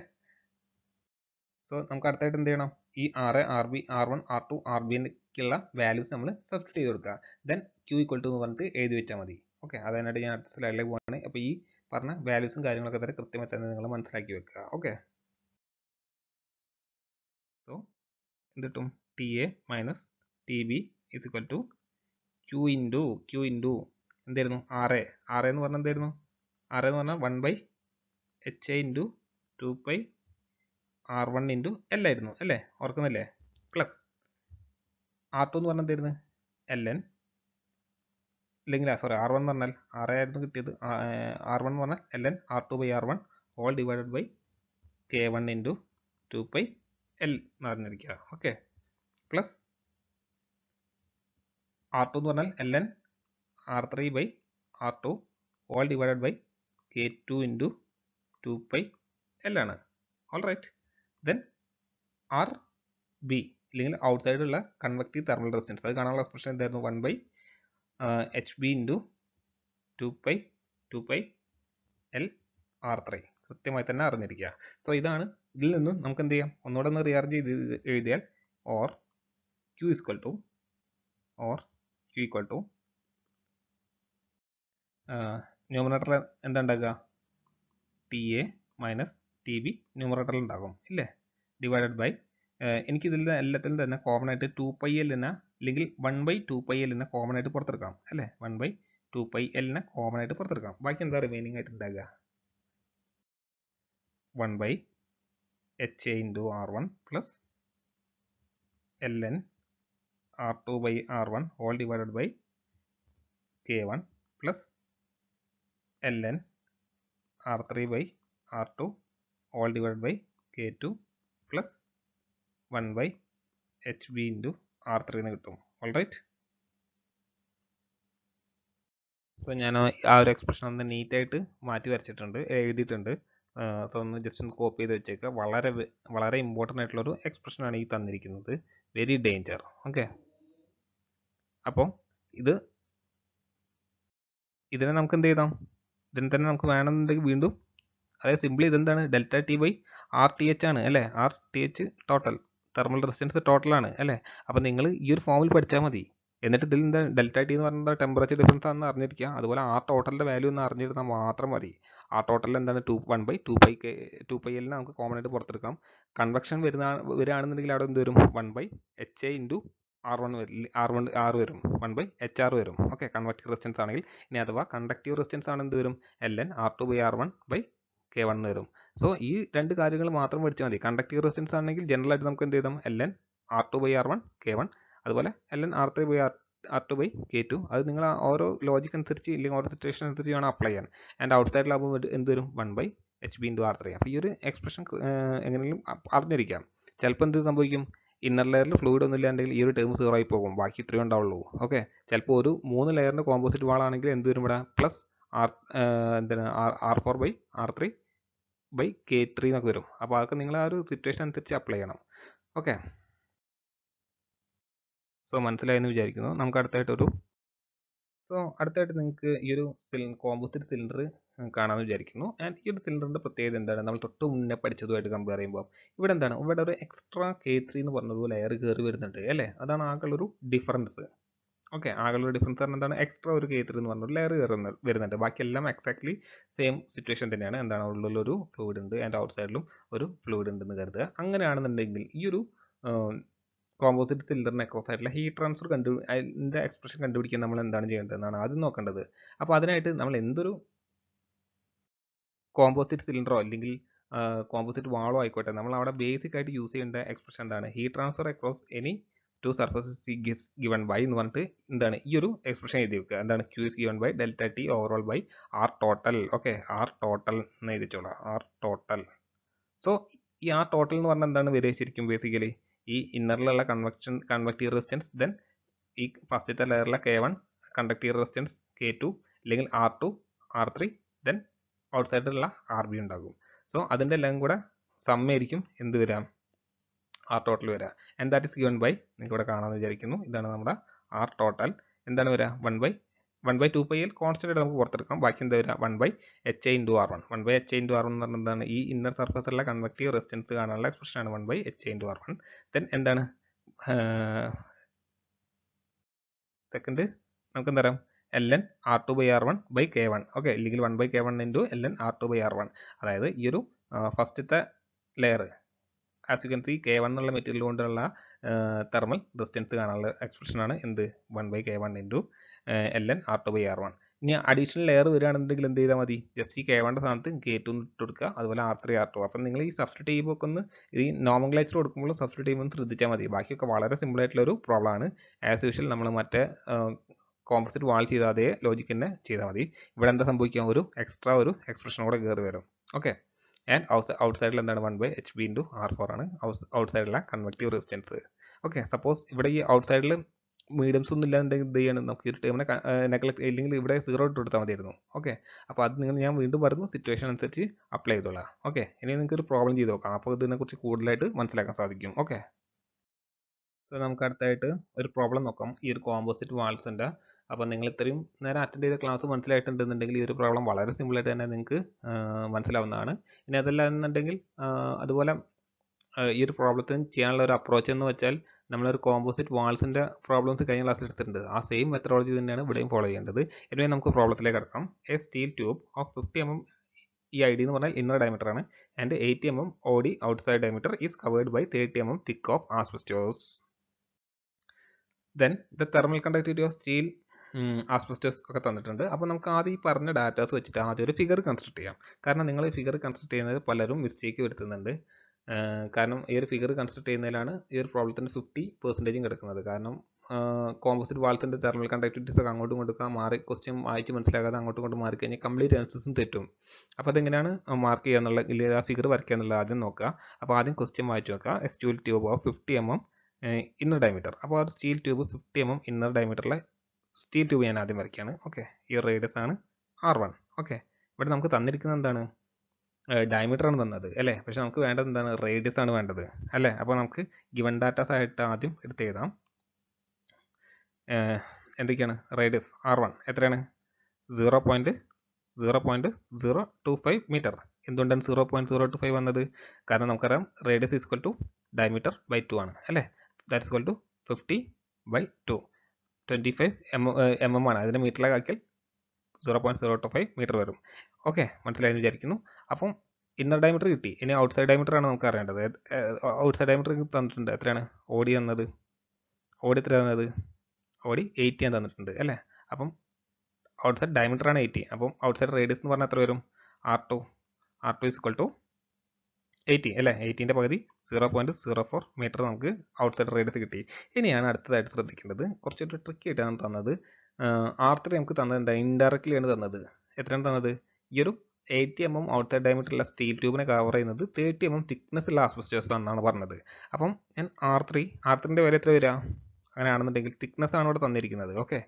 സോ നമുക്ക് അടുത്തായിട്ട് എന്ത് ചെയ്യണം? ഈ RA, RB, R1, R2, RBക്കുള്ള വാല്യൂസ് നമ്മൾ സബ്സ്റ്റിറ്റ്യൂട്ട് ചെയ്ത് കൊടുക്കുക. ദെൻ Q ഈക്വൽ ടു എന്ന് പറഞ്ഞിട്ട് എഴുതി വെച്ചാൽ മതി. ഓക്കെ, അതിനായിട്ട് ഞാൻ അടുത്ത സ്ലൈഡിലേക്ക് പോവാണ്. അപ്പോൾ ഈ പറഞ്ഞ വാല്യൂസും കാര്യങ്ങളൊക്കെ തന്നെ കൃത്യമായി തന്നെ നിങ്ങൾ മനസ്സിലാക്കി വെക്കുക. ഓക്കെ, സോ എന്ത് കിട്ടും? TA minus TB is equal to Q into എന്തായിരുന്നു ആർ എ എന്ന് പറഞ്ഞാൽ എന്തായിരുന്നു ആർ എന്ന് പറഞ്ഞാൽ 1/HA into 2π R1 into L ആയിരുന്നു അല്ലേ, ഓർക്കുന്നില്ലേ? പ്ലസ് R2 എന്ന് പറഞ്ഞാൽ എന്തായിരുന്നു LN, അല്ലെങ്കിൽ സോറി R1 എന്ന് പറഞ്ഞാൽ RA ആയിരുന്നു കിട്ടിയത്. R1 എന്ന് പറഞ്ഞാൽ LN R2/R1 all divided by K1 into 2π L എന്ന് പറഞ്ഞിരിക്കുക. ഓക്കെ, പ്ലസ് R2 എന്ന് പറഞ്ഞാൽ LN R3/R2 all divided by K2 into 2π L ആണ്. All right. ദെൻ RB അല്ലെങ്കിൽ ഔട്ട് സൈഡുള്ള കൺവെക്റ്റീവ് തെർമൽ റെസിസ്റ്റൻസ്, അത് കാണാനുള്ള എക്സ്പ്രഷൻ എന്തായിരുന്നു? 1/HB ഇൻറ്റു 2π L R3 കൃത്യമായി തന്നെ അറിഞ്ഞിരിക്കുക. സോ ഇതാണ്. ഇതിൽ നിന്നും നമുക്ക് എന്ത് ചെയ്യാം, ഒന്നുകൂടെ ഒന്ന് റീഅറേഞ്ച് ചെയ്ത് എഴുതിയാൽ or Q equal to numerator എന്താ ഉണ്ടാക്കുക? TA മൈനസ് TB ന്യൂമറേറ്ററിൽ ഉണ്ടാകും ഇല്ലേ, ഡിവൈഡഡ് ബൈ എനിക്കിതിൽ എല്ലാത്തിലും തന്നെ കോമൺ ആയിട്ട് 2πL അല്ലെങ്കിൽ 1/2πL കോമൺ ആയിട്ട് പുറത്തെടുക്കാം അല്ലേ, 1/2πL കോമൺ ആയിട്ട് പുറത്തെടുക്കാം. ബാക്കി എന്താ റിമൈനിങ് ആയിട്ട് ഉണ്ടാകുക? 1/HA into R1 plus LN R2/R1 all divided by K1 plus LN R3/R2 all divided by K2 plus 1/HB into R3 എന്ന് കിട്ടും. All right. സോ ഞാൻ ആ ഒരു എക്സ്പ്രഷൻ ഒന്ന് നീറ്റായിട്ട് മാറ്റി വരച്ചിട്ടുണ്ട്, എഴുതിയിട്ടുണ്ട്. സോ ഒന്ന് ജസ്റ്റ് ഒന്ന് കോപ്പി ചെയ്ത് വെച്ചേക്കുക. വളരെ ഇമ്പോർട്ടൻ്റ് ആയിട്ടുള്ളൊരു എക്സ്പ്രഷനാണ് ഈ തന്നിരിക്കുന്നത്. Very danger. ഓക്കെ, അപ്പോൾ ഇതിനെ നമുക്ക് എന്ത് ചെയ്താം, ഇതിന് തന്നെ നമുക്ക് വേണമെന്നുണ്ടെങ്കിൽ വീണ്ടും, അതായത് സിംപ്ലി ഇതെന്താണ്, ഡെൽറ്റ T/RTH ആണ് അല്ലേ, RTH ടോട്ടൽ തെർമൽ റെസിസ്റ്റൻസ് ടോട്ടലാണ് അല്ലേ. അപ്പോൾ നിങ്ങൾ ഈ ഒരു ഫോമിൽ പഠിച്ചാൽ മതി. എന്നിട്ട് ഇതിൽ എന്താ ഡെൽറ്റ ടി എന്ന് പറയുന്നത് ടെമ്പറേച്ചർ ഡിഫറൻസ് ആണെന്ന് അറിഞ്ഞിരിക്കുക. അതുപോലെ ആർ ടോട്ടലിൻ്റെ വാല്യൂ ഒന്ന് അറിഞ്ഞിരുന്നാൽ മാത്രം മതി. ആർ ടോട്ടൽ എന്താണ് 1/2πL നമുക്ക് കോമൺ ആയിട്ട് പുറത്തെടുക്കാം. കൺവെക്ഷൻ വരികയാണെന്നുണ്ടെങ്കിൽ അവിടെ എന്ത് വരും, 1/HA ഇൻറ്റു R1 വരും, 1/HR വരും. ഓക്കെ, കൺവെക്റ്റീവ് റെസിസ്റ്റൻസ് ആണെങ്കിൽ. ഇനി അഥവാ കണ്ടക്റ്റീവ് റെസിസ്റ്റൻസ് ആണ് എന്ത് വരും, LN R2/R1/K1 വരും. സോ ഈ രണ്ട് കാര്യങ്ങൾ മാത്രം പഠിച്ചാൽ മതി. കണ്ടക്റ്റീവ് റെസിസ്റ്റൻസ് ആണെങ്കിൽ ജനറൽ ആയിട്ട് നമുക്ക് എന്ത് ചെയ്താം, LN R2/R1/K1, അതുപോലെ LN R3/R2/K2. അത് നിങ്ങൾ ഓരോ ലോജിക് അനുസരിച്ച് ഇല്ലെങ്കിൽ ഓരോ സിറ്റുവേഷൻ അനുസരിച്ച് വേണം അപ്ലൈ ചെയ്യാൻ. ആൻഡ് ഔട്ട് സൈഡിലാകുമ്പോൾ എന്ത് വരും, 1/HB ഇൻറ്റു R3. അപ്പോൾ ഈ ഒരു എക്സ്പ്രഷൻ എങ്ങനെയും അറിഞ്ഞിരിക്കാം. ചിലപ്പോൾ എന്ത് സംഭവിക്കും, ഇന്നർ ലെയറിൽ ഫ്ലൂയിഡ് ഒന്നും ഇല്ലാണ്ടെങ്കിൽ ഈ ഒരു ടേം 0 ആയി പോകും, ബാക്കി 3 ഉണ്ടാവുള്ളൂ. ഓക്കെ, ചിലപ്പോൾ ഒരു 3 ലെയറിൻ്റെ കോമ്പോസിറ്റ് വാളാണെങ്കിൽ എന്ത് വരും ഇവിടെ, പ്ലസ് എന്താണ് R4/R3/K3 എന്നൊക്കെ വരും. അപ്പോൾ അതൊക്കെ നിങ്ങൾ ആ ഒരു സിറ്റുവേഷൻ അനുസരിച്ച് അപ്ലൈ ചെയ്യണം. ഓക്കെ, സോ മനസ്സിലായെന്ന് വിചാരിക്കുന്നു. നമുക്ക് അടുത്തായിട്ട് നിങ്ങൾക്ക് ഈ ഒരു കോമ്പോസിറ്റ് സിലിണ്ടർ കാണാമെന്ന് വിചാരിക്കുന്നു. ആൻഡ് ഈ ഒരു സിലിണ്ടറിൻ്റെ പ്രത്യേകത എന്താണ്, നമ്മൾ തൊട്ട് മുന്നേ പഠിച്ചതുമായിട്ട് കമ്പയർ ചെയ്യുമ്പോൾ ഇവിടെ എന്താണ്, ഇവിടെ ഒരു എക്സ്ട്രാ K3 എന്ന് പറഞ്ഞൊരു ലെയർ കയറി വരുന്നുണ്ട് അല്ലേ. അതാണ് ആകെയുള്ളൊരു ഡിഫറൻസ്. ഓക്കെ, ആകെയുള്ള ഡിഫറൻസ് പറഞ്ഞാൽ എന്താണ്, എക്സ്ട്രാ ഒരു K3 എന്ന് പറഞ്ഞൊരു ലെയർ വരുന്നുണ്ട്. ബാക്കിയെല്ലാം എക്സാക്ട്ലി സെയിം സിറ്റുവേഷൻ തന്നെയാണ്. എന്താണ്, ഉള്ളിലൊരു ഫ്ലൂയിഡ് ഉണ്ട് ആൻഡ് ഔട്ട് സൈഡിലും ഒരു ഫ്ലൂയിഡ് ഉണ്ടെന്ന് കരുതുക. അങ്ങനെയാണെന്നുണ്ടെങ്കിൽ ഈ ഒരു കോമ്പോസിറ്റ് സിലിണ്ടറിന് അക്രോസ് ആയിട്ടുള്ള ഹീറ്റ് ട്രാൻസ്ഫർ അതിൻ്റെ എക്സ്പ്രഷൻ കണ്ടുപിടിക്കാൻ നമ്മൾ എന്താണ് ചെയ്യേണ്ടതെന്നാണ് ആദ്യം നോക്കേണ്ടത്. അപ്പോൾ അതിനായിട്ട് നമ്മൾ എന്തൊരു കോമ്പോസിറ്റ് സിലിണ്ടറോ അല്ലെങ്കിൽ കോമ്പോസിറ്റ് വാളോ ആയിക്കോട്ടെ, നമ്മൾ അവിടെ ബേസിക് ആയിട്ട് യൂസ് ചെയ്യേണ്ട എക്സ്പ്രഷൻ എന്താണ്, heat transfer across any two surfaces is given by എന്ന് പറഞ്ഞിട്ട് എന്താണ് ഈ ഒരു എക്സ്പ്രഷൻ എഴുതി വെക്കുക. എന്താണ്, Q is given by delta T overall by R total. Okay, R total എന്ന് എഴുതിച്ചോളാം, R total. സോ ഈ R total എന്ന് പറഞ്ഞാൽ എന്താണ് വരിക ശരിക്കും, ബേസിക്കലി ഈ ഇന്നറിലുള്ള കൺവെക്റ്റീവ് റെസിസ്റ്റൻസ്, ദെൻ ഈ ഫസ്റ്റത്തെ ലെയറിലെ K1 കണ്ടക്റ്റീവ് റെസിസ്റ്റൻസ്, K2 അല്ലെങ്കിൽ R2 R3, ദെൻ ഔട്ട് സൈഡിലുള്ള RB ഉണ്ടാകും. സോ അതിൻ്റെ എല്ലാം കൂടെ സമ്മായിരിക്കും എന്ത് വരാം, R total വരിക. And that is given by, നിങ്ങൾക്ക് ഇവിടെ കാണാമെന്ന് വിചാരിക്കുന്നു, ഇതാണ് നമ്മുടെ R total. എന്താണ് വരിക, 1/2πL കോൺസ്റ്റന്റ് ആയിട്ട് നമുക്ക് പുറത്തെടുക്കാം. ബാക്കി എന്താ വരിക, 1/HA into R1. 1/HA into R1 എന്ന് പറഞ്ഞാൽ എന്താണ്, ഈ ഇന്നർ സർഫസിലുള്ള കൺവെക്റ്റീവ് റെസിസ്റ്റൻസ് കാണാനുള്ള എക്സ്പ്രഷനാണ് 1/HA ഇൻറ്റു R1. ദെൻ എന്താണ് സെക്കൻഡ്, നമുക്ക് എന്താ പറയാം, LN R2/R1/K1. ഓക്കെ, അല്ലെങ്കിൽ 1/K1 ഇൻറ്റു LN R2/R1. അതായത് ഈ ഒരു ഫസ്റ്റത്തെ layer as you can C K1 എന്നുള്ള മെറ്റീരിയൽ കൊണ്ടുള്ള തെർമൽ റെസിസ്റ്റൻസ് കാണാനുള്ള എക്സ്പ്രഷനാണ് എന്ത് 1/K1 ഇൻറ്റു ln R2/R1. ഇനി അഡീഷണൽ ലെയർ വരികയാണെന്നുണ്ടെങ്കിൽ എന്ത് ചെയ്താൽ മതി, ജസ്റ്റ് ഈ K1 സ്ഥാനത്ത് K2 ഇട്ട് കൊടുക്കുക, അതുപോലെ R3 R2. അപ്പം നിങ്ങൾ ഈ സബ്സ്റ്റിറ്റ്യൂട്ട് ചെയ്യുമ്പോൾ ഒന്ന് ഈ നോമൻക്ലേച്ചർ കൊടുക്കുമ്പോൾ സബ്സ്റ്റിറ്റ്യൂട്ട് ചെയ്യുമ്പോൾ ശ്രദ്ധിച്ചാൽ മതി. ബാക്കിയൊക്കെ വളരെ സിമ്പിൾ ആയിട്ടുള്ള ഒരു പ്രോബ്ലം ആണ്. ആസ് യൂഷ്വൽ നമ്മൾ മറ്റേ കോമ്പോസിറ്റ് വാൾ ചെയ്ത അതേ ലോജിക്ക് തന്നെ ചെയ്താൽ മതി. ഇവിടെ എന്താ സംഭവിക്കുക, ഒരു എക്സ്ട്രാ ഒരു എക്സ്പ്രഷൻ കൂടെ കയറി വരും. ഓക്കെ, ആൻഡ് ഔട്ട്സൈഡിൽ എന്താണ് 1/HB ഇൻറ്റു R4 ആണ് ഔട്ട്സൈഡിലെ കൺവെക്റ്റീവ് റെസിസ്റ്റൻസ്. ഓക്കെ, സപ്പോസ് ഇവിടെ ഈ ഔട്ട്സൈഡിൽ മീഡിയംസ് ഒന്നും ഇല്ലാന്നുണ്ടെങ്കിൽ എന്ത് ചെയ്യണം, നമുക്ക് ഈ ഒരു ടേമിനെ നെഗ്ലക്ട് ഇല്ലെങ്കിൽ ഇവിടെ 0 ഇട്ട് കൊടുത്താൽ മതിയായിരുന്നു. ഓക്കെ, അപ്പോൾ അത് ഞാൻ വീണ്ടും പറഞ്ഞു സിറ്റുവേഷൻ അനുസരിച്ച് അപ്ലൈ ചെയ്തോളാം. ഓക്കെ, ഇനി നിങ്ങൾക്ക് ഒരു പ്രോബ്ലം ചെയ്ത് നോക്കാം, അപ്പോൾ ഇതിനെക്കുറിച്ച് കൂടുതലായിട്ട് മനസ്സിലാക്കാൻ സാധിക്കും. ഓക്കെ, സോ നമുക്ക് അടുത്തായിട്ട് ഒരു പ്രോബ്ലം നോക്കാം, ഈ ഒരു കോമ്പോസിറ്റ് വാൾസിൻ്റെ. അപ്പോൾ നിങ്ങൾ ഇത്രയും നേരം അറ്റൻഡ് ചെയ്ത ക്ലാസ് മനസ്സിലായിട്ടുണ്ടെന്നുണ്ടെങ്കിൽ ഈ ഒരു പ്രോബ്ലം വളരെ സിമ്പിളായിട്ട് തന്നെ നിങ്ങൾക്ക് മനസ്സിലാവുന്നതാണ്. ഇനി അതല്ല എന്നുണ്ടെങ്കിൽ അതുപോലെ ഈ ഒരു പ്രോബ്ലത്തിന് ചെയ്യാനുള്ള ഒരു അപ്രോച്ച് എന്ന് വെച്ചാൽ നമ്മളൊരു കോമ്പോസിറ്റ് വാൾസിൻ്റെ പ്രോബ്ലംസ് കഴിഞ്ഞ ക്ലാസ്സിൽ എടുത്തിട്ടുണ്ട്. ആ സെയിം മെത്തഡോളജി തന്നെയാണ് ഇവിടെയും ഫോളോ ചെയ്യേണ്ടത്. ഇനി നമുക്ക് പ്രോബ്ലത്തിലേക്ക് കിടക്കാം. A steel tube of 50 mm, ഈ ഐ ഡി എന്ന് പറഞ്ഞാൽ ഇന്നർ ഡയമീറ്റർ ആണ്, and 80 mm OD outside diameter is covered by 30 mm thick of asbestos. Then the thermal conductivity of steel asbestos ഒക്കെ തന്നിട്ടുണ്ട്. അപ്പോൾ നമുക്ക് ആദ്യം ഈ പറഞ്ഞ ഡാറ്റാസ് വെച്ചിട്ട് ആദ്യം ഒരു ഫിഗർ കൺസ്ട്രക്ട് ചെയ്യാം. കാരണം നിങ്ങൾ ഈ ഫിഗർ കൺസ്ട്രക്ട് ചെയ്യുന്നത് പലരും മിസ്റ്റേക്ക് വരുത്തുന്നുണ്ട്. കാരണം ഈ ഒരു ഫിഗർ കൺസ്ട്രക്ട് ചെയ്യുന്നതിലാണ് ഈ ഒരു പ്രോബ്ലത്തിന് 50% കിടക്കുന്നത്. കാരണം കോമ്പോസിറ്റ് വാൾസിൻ്റെ തെർമൽ കണ്ടക്ടിവിറ്റീസ് ഒക്കെ അങ്ങോട്ടും ഇങ്ങോട്ടും മാറി ക്വസ്റ്റ്യൻ വായിച്ച് മനസ്സിലാകാതെ അങ്ങോട്ടും ഇങ്ങോട്ടും മാറി കഴിഞ്ഞാൽ കംപ്ലീറ്റ് ആൻസേഴ്സും തെറ്റും. അപ്പോൾ അതെങ്ങനെയാണ് മാർക്ക് ചെയ്യുക എന്നുള്ള ഇല്ലെങ്കിൽ ആ ഫിഗർ വരയ്ക്കുക എന്നുള്ളത് ആദ്യം നോക്കുക. അപ്പോൾ ആദ്യം ക്വസ്റ്റ്യൻ വായിച്ച് നോക്കുക. A steel tube of 50 mm inner diameter. അപ്പോൾ ആ സ്റ്റീൽ ട്യൂബ് 50 mm ഇന്നർ ഡയമീറ്ററിലെ സ്റ്റീൽ ട്യൂബ് ഞാൻ ആദ്യം വരയ്ക്കുകയാണ്. ഓക്കെ, ഈ റേഡിയസ് ആണ് R1. ഓക്കെ, ഇവിടെ നമുക്ക് തന്നിരിക്കുന്നത് എന്താണ്, ഡയമീറ്റർ ആണ് തന്നത് അല്ലേ, പക്ഷെ നമുക്ക് വേണ്ടത് എന്താണ്, റേഡിയസ് ആണ് വേണ്ടത് അല്ലേ. അപ്പോൾ നമുക്ക് ഗിവൺ ഡാറ്റാസ് ആയിട്ട് ആദ്യം എടുത്ത് എഴുതാം. എന്തൊക്കെയാണ് റേഡിയസ് R1 എത്രയാണ്, 0.025 മീറ്റർ. എന്തുകൊണ്ടാണ് 0.025 വന്നത്, കാരണം നമുക്കറിയാം radius equal to diameter by 2 ആണ് അല്ലേ. ദാറ്റ് ഈക്വൽ ടു 50/2, 25 mm ആണ്. അതിൻ്റെ മീറ്ററിലേക്ക് ആക്കിയാൽ 0.025 മീറ്റർ വരും. ഓക്കെ, മനസ്സിലായെന്ന് വിചാരിക്കുന്നു. അപ്പം ഇന്നർ ഡയമീറ്റർ കിട്ടി. ഇനി ഔട്ട്സൈഡ് ഡയമീറ്റർ ആണ് നമുക്ക് അറിയേണ്ടത്. ഔട്ട്സൈഡ് ഡയമീറ്റർ തന്നിട്ടുണ്ട്. എത്രയാണ് OD എന്നത്, OD എത്ര തന്നത്, OD 80 ആണ് തന്നിട്ടുണ്ട് അല്ലേ. അപ്പം ഔട്ട്സൈഡ് ഡയമീറ്റർ ആണ് 80. അപ്പം ഔട്ട്സൈഡ് റേഡിയസ് എന്ന് പറഞ്ഞാൽ എത്ര വരും, R2 ഈസ് ഈക്വൽ ടു 80 അല്ലേ. 80ൻ്റെ പകുതി 0.04 മീറ്റർ നമുക്ക് ഔട്ട്സൈഡ് റേഡിയസ് കിട്ടി. ഇനിയാണ് അടുത്തതായിട്ട് ശ്രദ്ധിക്കേണ്ടത്, കുറച്ചൊരു ട്രിക്കി ആയിട്ടാണ് തന്നത്. R3 നമുക്ക് തന്നത് എന്താ, ഇൻഡയറക്ട്ലി ആണ് തന്നത്. എത്രയാണ് തന്നത്, ഈ ഒരു 80 mm ഔട്ട്സൈഡ് ഡയമീറ്ററുള്ള സ്റ്റീൽ ട്യൂബിനെ കവർ ചെയ്യുന്നത് 30 mm തിക്നെസ് ഉള്ള ആസ്ബസ്റ്റോസ് എന്നാണ് പറഞ്ഞത്. അപ്പം ഞാൻ R3ൻ്റെ വില എത്ര വരിക, അങ്ങനെയാണെന്നുണ്ടെങ്കിൽ തിക്നെസ് ആണ് ഇവിടെ തന്നിരിക്കുന്നത്. ഓക്കെ,